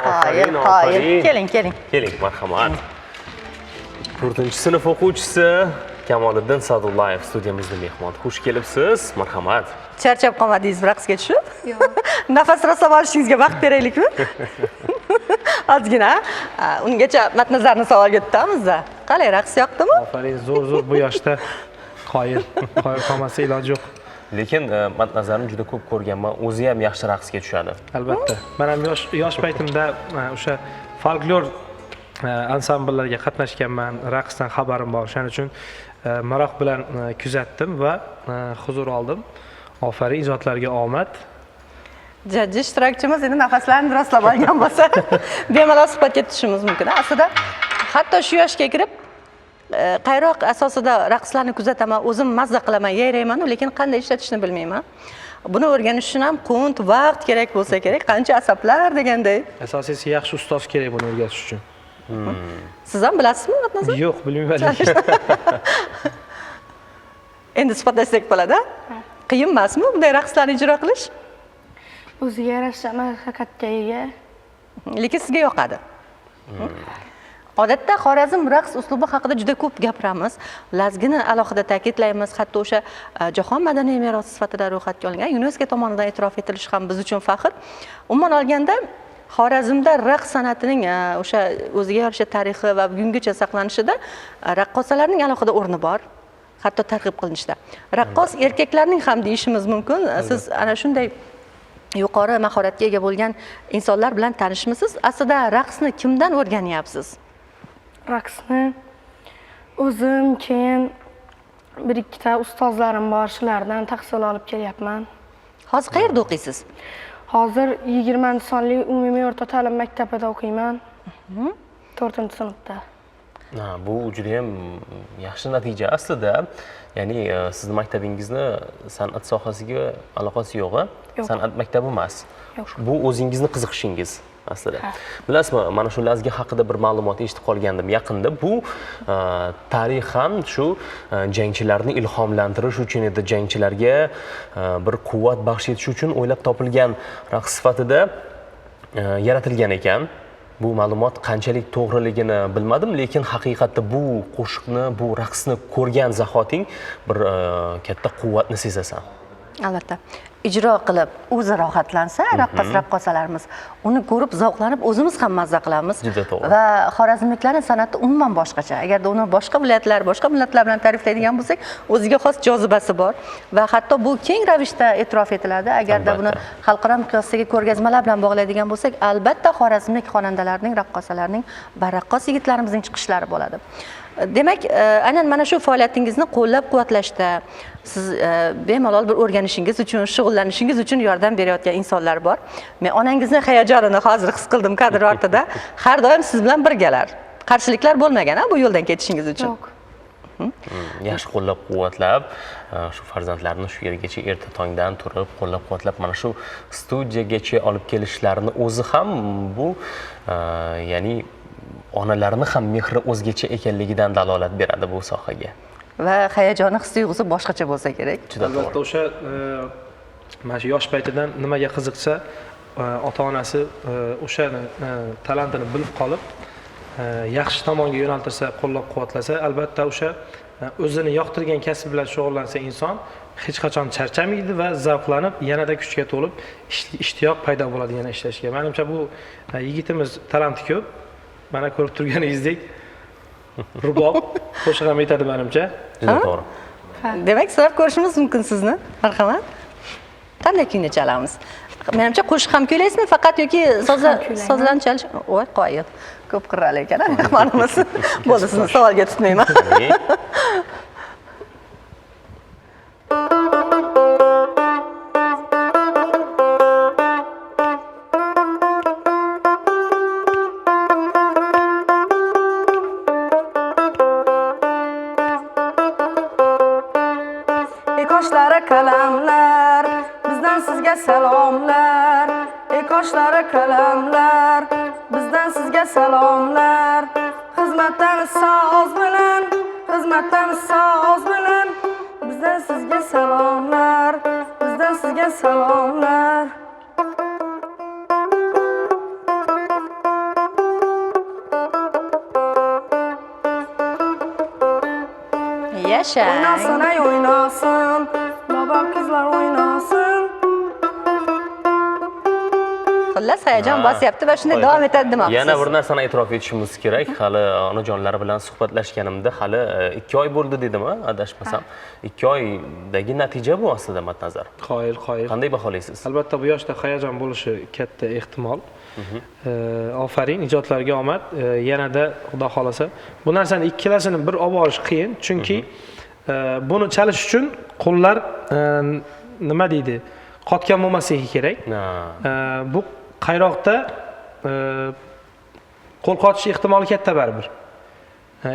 Hayır, hayır. Keling, keling. Keling, marhamat. 4-sinf o'quvchisi Kamoliddin Sadullayev studiyamizda mehmon. Xush kelibsiz. Marhamat. Charchab qolmadingiz raqsga tushib? Yo'q. Nafas rostlab olishingizga vaqt beraylikmi? Ozgina. Ungacha Matnazarning savoliga o'tamiz-da. Qalay, raqs yoqdimi? Ofarin, zo'r bu yoshda qoyil qolmasa iloji yo'q. Lekin Matnazarni juda ko'p ko'rganman. O'zi ham yaxshi raqsga tushadi. Albatta. Men ham yosh paytimda o'sha folklor ansambllarga qatnashganman, raqsdan xabarim bor. Shuning uchun maroq bilan kuzatdim va huzur oldim. Ofarin, ijodlarga omad. Jajji ishtirokchimiz endi nafaslarini rostlab olgan bo'lsa, bemalol suhbatga tushishimiz mumkin. Aslida hatto shu yoshga kirib qayroq asosida raqslarni kuzataman, o'zim mazza qilaman, yayrayman, lekin qanday ishlatishni bilmayman. Buni o'rganish uchun ham qunt, vaqt kerak bo'lsa kerak, qancha asablar deganday. Asosiysi yaxshi ustoz kerak buni o'rgatish uchun. Siz ham bilasizmi, Matnazar? Yo'q, bilmayman. Endi suhbatlashsak bo'ladi. Qiyin emasmi bunday raqslarni ijro qilish? O'ziga yarasha mashaqqatga ega. Lekin sizga yoqadi. Odatda Xorazm raqs uslubi haqida juda ko'p gapiramiz. Lazgini alohida ta'kidlaymiz, hatto o'sha jahon madaniy merosi sifatida ro'yxatga olingan UNESCO tomonidan e'tirof etilishi ham biz uchun faxr. Umuman olganda Xorazmda raqs san'atining o'sha o'ziga yarasha tarixi va bugungacha saqlanishida raqqosalarning alohida o'rni bor. Hatto targ'ib qilinishda. Raqqos erkaklarning ham deyishimiz mumkin. Siz ana shunday yuqori mahoratga ega bo'lgan insonlar bilan tanishmisiz? Aslida raqsni kimdan o'rganyapsiz? Raqsni o'zim, keyin bir ikkita ustozlarim bor, shulardan tahsil olib kelyapman. Hozir qayerda o'qiysiz? Hozir 20-sonli umumiy o'rta ta'lim maktabida o'qiyman. 4-sinfda. Bu juda ham yaxshi natija aslida. Ya'ni sizning maktabingizni san'at sohasiga aloqasi yo'q-a? San'at maktabi emas. Bu o'zingizni qiziqishingiz aslida. Bilasizmi, mana shu lazgi haqida bir ma'lumot eshitib qolgandim yaqinda. Bu tarix ham shu jangchilarni ilhomlantirish uchun edi, jangchilarga bir quvvat baxsh etish uchun o'ylab topilgan raqs sifatida yaratilgan ekan. Bu ma'lumot qanchalik to'g'riligini bilmadim, lekin haqiqatda bu qo'shiqni, bu raqsni ko'rgan zahoting bir katta quvvatni sezasan. Albatta. Ijro qilib o'zi rohatlansa, raqqos-raqqosalarimiz uni ko'rib zavqlanib o'zimiz ham mazza qilamiz. Juda to'g'ri. Va xorazmliklarning san'ati umuman boshqacha. Agarda uni boshqa viloyatlar, boshqa millatlar bilan ta'riflaydigan bo'lsak, o'ziga xos jozibasi bor va hatto bu keng ravishda e'tirof etiladi. Agarda buni xalqaro miqyosdagi ko'rgazmalar bilan bog'laydigan bo'lsak, albatta xorazmlik xonandalarning, raqqosalarning va raqqos yigitlarimizning chiqishlari bo'ladi. Demak, aynan mana shu faoliyatingizni qo'llab-quvvatlashda siz bemalol bir o'rganishingiz uchun, shug'ullanishingiz uchun yordam berayotgan insonlar bor. Men onangizning hayajonini hozir his qildim kadr ortida. Har doim siz bilan birgalar. Qarshiliklar bo'lmagan-a bu yo'ldan ketishingiz uchun? Yo'q. Yaxshi qo'llab-quvvatlab, shu farzandlarni shu yergacha erta tongdan turib, qo'llab-quvvatlab mana shu studiyagacha olib kelishlarini o'zi ham bu ya'ni onalarni ham mehri o'zgacha ekanligidan dalolat beradi bu sohaga. Va hayajoni, his-tuyg'usi boshqacha bo'lsa kerak. Albatta o'sha mana shu yosh paytidan nimaga qiziqsa, ota-onasi o'sha talantini bilib qolib, yaxshi tomonga yo'naltirsa, qo'llab-quvvatlasa, albatta o'sha o'zini yoqtirgan kasb bilan shug'ullansa inson hech qachon charchamaydi va zavqlanib, yanada kuchga to'lib, ishtiyoq paydo bo'ladi yana ishlashga. Menimcha bu yigitimiz talanti ko'p. Mana ko'rib turganingizdek rubob qo'shiq ham aytadi menimcha. Juda to'g'ri. Demak, sinab ko'rishimiz mumkin sizni. Marhamat. Qanday kuyni chalamiz? Menimcha qo'shiq ham kuylaysizmi faqat yoki sozlarni chalish? Voy, qoyil. Ko'p qirrali ekan, mehmonimiz. Bo'ldi, sizni savolga tutmayman. Qoshlari qalamlar, bizdan sizga salomlar. Qoshlari qalamlar, bizdan sizga salomlar. Xizmatdan so'z bilan, xizmatdan so'z bilan, bizdan sizga salomlar, bizdan sizga salomlar. Yashang. Oynasın ay oynasın. Baba kızlar oynasın. Xullas hayajon bosyapti va shunday davom etadi demoqchisiz. Yana bir narsani e'tirof etishimiz kerak. Hali onajonlar bilan suhbatlashganimda hali 2 oy bo'ldi dedimi, adashmasam. 2 oydagi natija bu aslida Matnazar. Qoyil. Qanday baholaysiz? Albatta bu yoshda hayajon bo'lishi katta ehtimol. Ofaring, ijodlarga omad. Yanada Xudo xolasa bu narsani ikkalasini bir olib olish qiyin, chunki buni chalish uchun qo'llar nima deydi? Qotgan bo'lmasligi kerak. Bu qayroqda qo'l qotish ehtimoli katta baribir.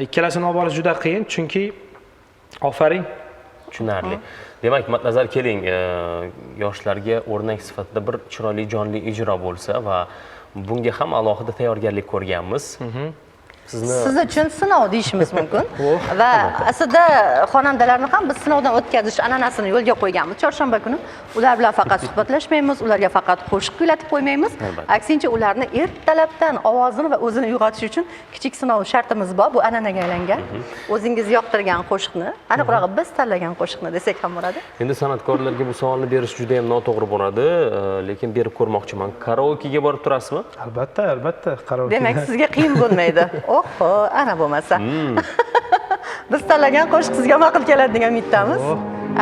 Ikkalasini olib olish juda qiyin, chunki ofaring. Tushunarli. Demak, Matnazar keling, yoshlarga o'rnak sifatida bir chiroyli jonli ijro bo'lsa va bunga ham alohida tayyorgarlik ko'rganmiz. Siz uchun sinov deyishimiz mumkin. Va aslida xonandalarni ham biz sinovdan o'tkazish an'anasini yo'lga qo'yganmiz. Chorshanba kuni ular bilan faqat suhbatlashmaymiz, ularga faqat qo'shiq kuylatib qo'ymaymiz. Aksincha ularni ertalabdan ovozini va o'zini uyg'otish uchun kichik sinov shartimiz bor. Bu an'anaga aylangan. O'zingiz yoqtirgan qo'shiqni, aniqrog'i biz tanlagan qo'shiqni desak ham bo'ladi. Endi san'atkorlarga bu savolni berish juda ham noto'g'ri bo'ladi, lekin berib ko'rmoqchiman. Karaokega borib turasizmi? Albatta, karaoke. Demak, sizga qiyin bo'lmaydi. Oho, ana bo'lmasa. Biz tanlagan qo'shiq sizga ma'qul keladi degan umiddamiz.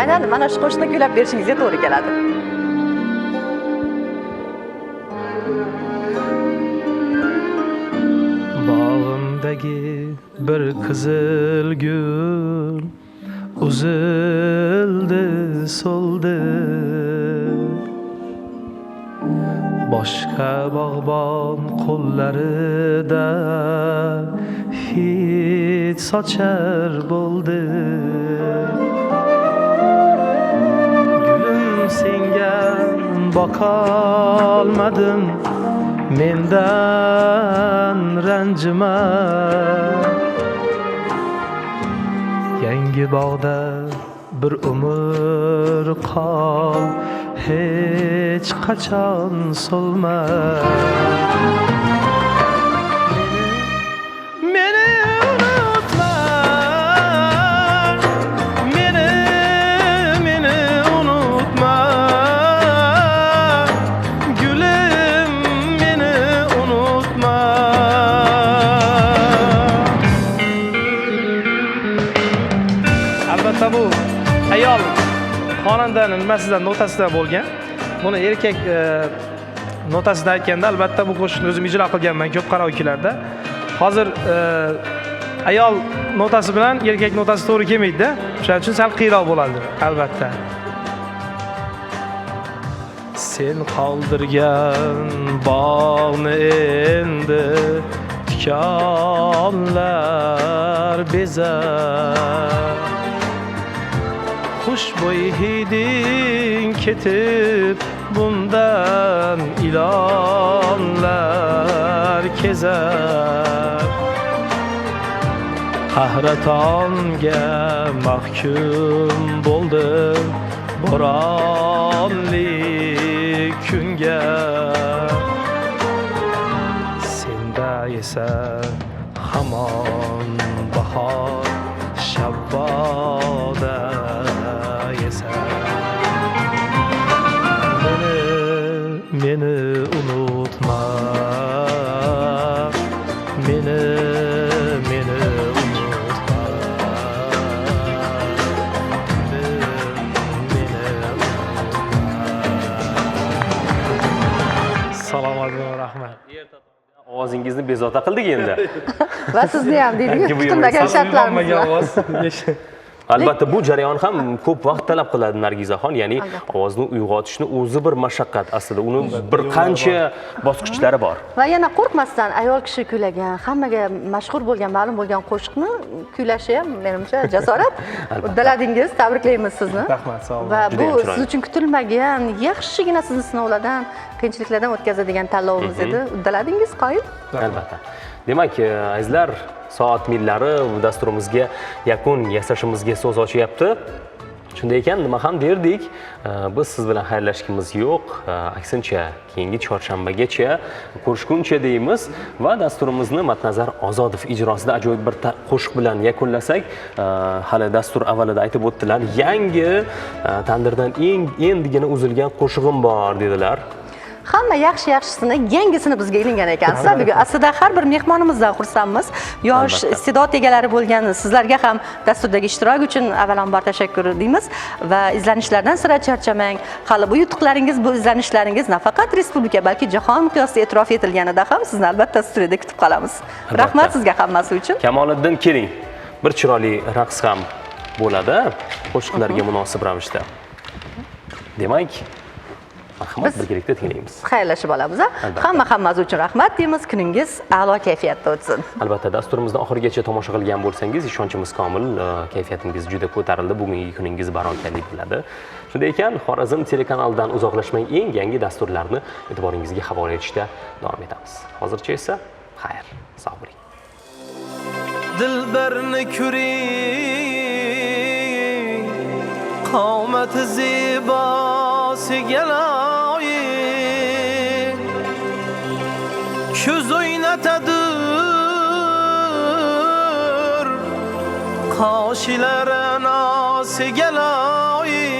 Aynan mana shu qo'shiqni kuylab berishingizga to'g'ri keladi. Bog'imdagi bir qizil gul uzildi, so'ldi. Boshqa bog'bon qo'llarida hid sochar bo'ldi. Gulim senga boqolmadim, mendan ranjima. Yangi bog'da bir umr qol, hech qachon solma. Meni unutma, meni unutma. Gulim, meni unutma. Albatta bu ayol xonandaning nimasidan notasida bo'lgan. Buni erkak notasida aytganda albatta bu qo'shiqni o'zim ijro qilganman ko'p karaokelarda. Hozir ayol notasi bilan erkak notasi to'g'ri kelmaydi-da. Shuning uchun sal qiyinroq bo'ladi albatta. Sen qoldirgan bog'ni endi tikonlar bezar. Xushbo'y hiding ketib, bundan ilonlar kezar. Qahratonga mahkum bo'ldim, bo'ronli kunga. Senda esa hamon bahor shabboda. Meni unutma, meni unutma. Salomat bo'ling, rahmat. Ovozingizni bezovta qildik endi. Va sizni ham deydik, kutilmagan shartlarimiz bor. Albatta bu jarayon ham ko'p vaqt talab qiladi Nargizaxon, ya'ni ovozni uyg'otishni o'zi bir mashaqqat aslida. Uni bir qancha bosqichlari bor. Va yana qo'rqmasdan ayol kishi kuylagan, hammaga mashhur bo'lgan, ma'lum bo'lgan qo'shiqni kuylashi ham menimcha jasorat. Uddaladingiz, tabriklaymiz sizni. Rahmat, sog' bo'ling. Va bu siz uchun kutilmagan, yaxshigina sizni sinovlardan, qiyinchiliklardan o'tkazadigan tanlovimiz edi. Uddaladingiz, qoyil? Albatta. Demak, azizlar, soat millari dasturimizga yakun yasashimizga so'z ochyapti. Shunday ekan, nima ham derdik, biz siz bilan xayrlashishimiz yo'q, aksincha keyingi chorshanbagacha ko'rishguncha deymiz va dasturimizni Matnazar Ozodov ijrosida ajoyib bir qo'shiq bilan yakunlasak, hali dastur avvalida aytib o'tdilar, yangi tandirdan endigina uzilgan qo'shig'im bor dedilar. Hamma yaxshisini, yangisini bizga ilingan ekansiz. Bugun aslida har bir mehmonimizdan xursandmiz. Yosh iste'dod egalari bo'lgan sizlarga ham dasturdagi ishtirok uchun avvalambor tashakkur deymiz va izlanishlardan sira charchamang. Hali bu yutuqlaringiz, bu izlanishlaringiz nafaqat respublika, balki jahon miqyosida e'tirof etilganida ham sizni albatta studiyada kutib qolamiz. Rahmat sizga hammasi uchun. Kamoliddin, keling. Bir chiroyli raqs ham bo'ladi, qo'shiqlarga munosib ravishda. Demak, marhamat, birgalikda tinglaymiz. Xayrlashib olamiz. Hammasi uchun rahmat deymiz. Kuningiz a'lo kayfiyatda o'tsin. Albatta, dasturimizni oxirigacha tomosha qilgan bo'lsangiz, ishonchimiz komil, kayfiyatingiz juda ko'tarildi. Bugungi kuningiz baronkali bo'ladi. Shunday ekan, Xorazm telekanalidan uzoqlashmay eng yangi dasturlarni e'tiboringizga havola etishda davom etamiz. Hozircha esa xayr, sog' bo'ling. Dilbarni ko'ring, qomati zebosiga loyiq, ko'z o'ynatadir, qoshlari nosiga loyiq.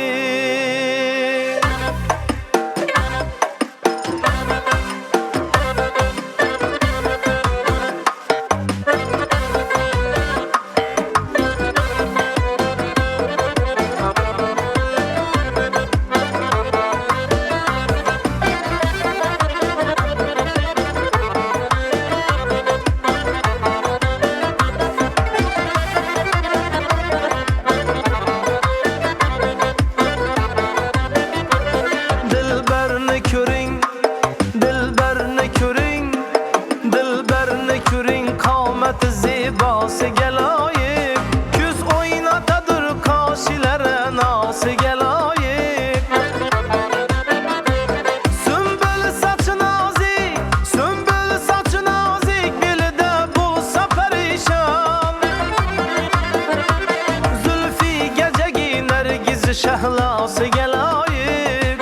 Shahlosiga loyiq,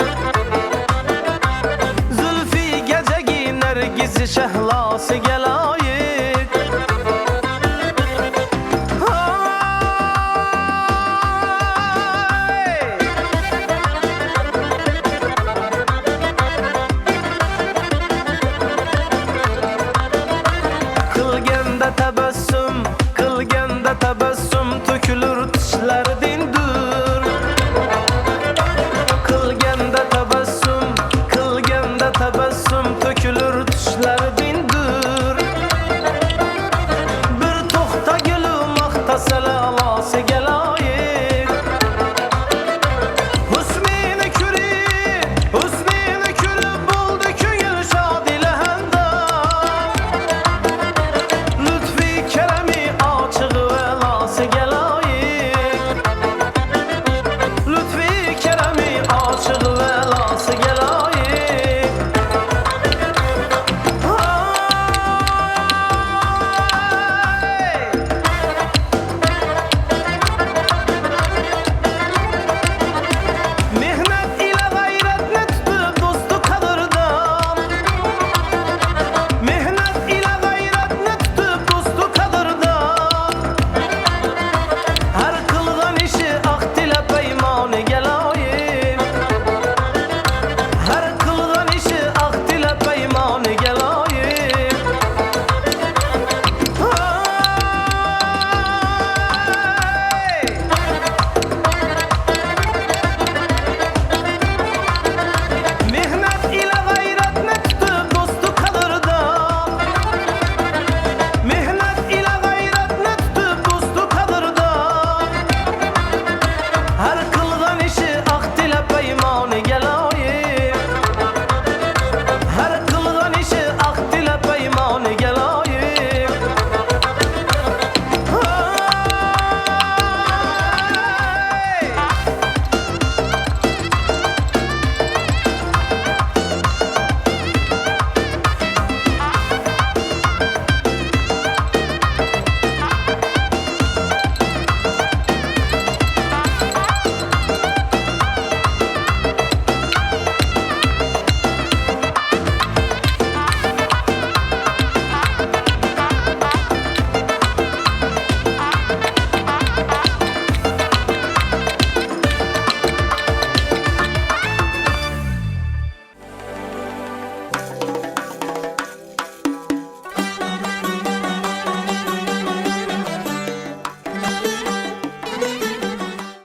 Zulfi gajagi nargiz shahlosiga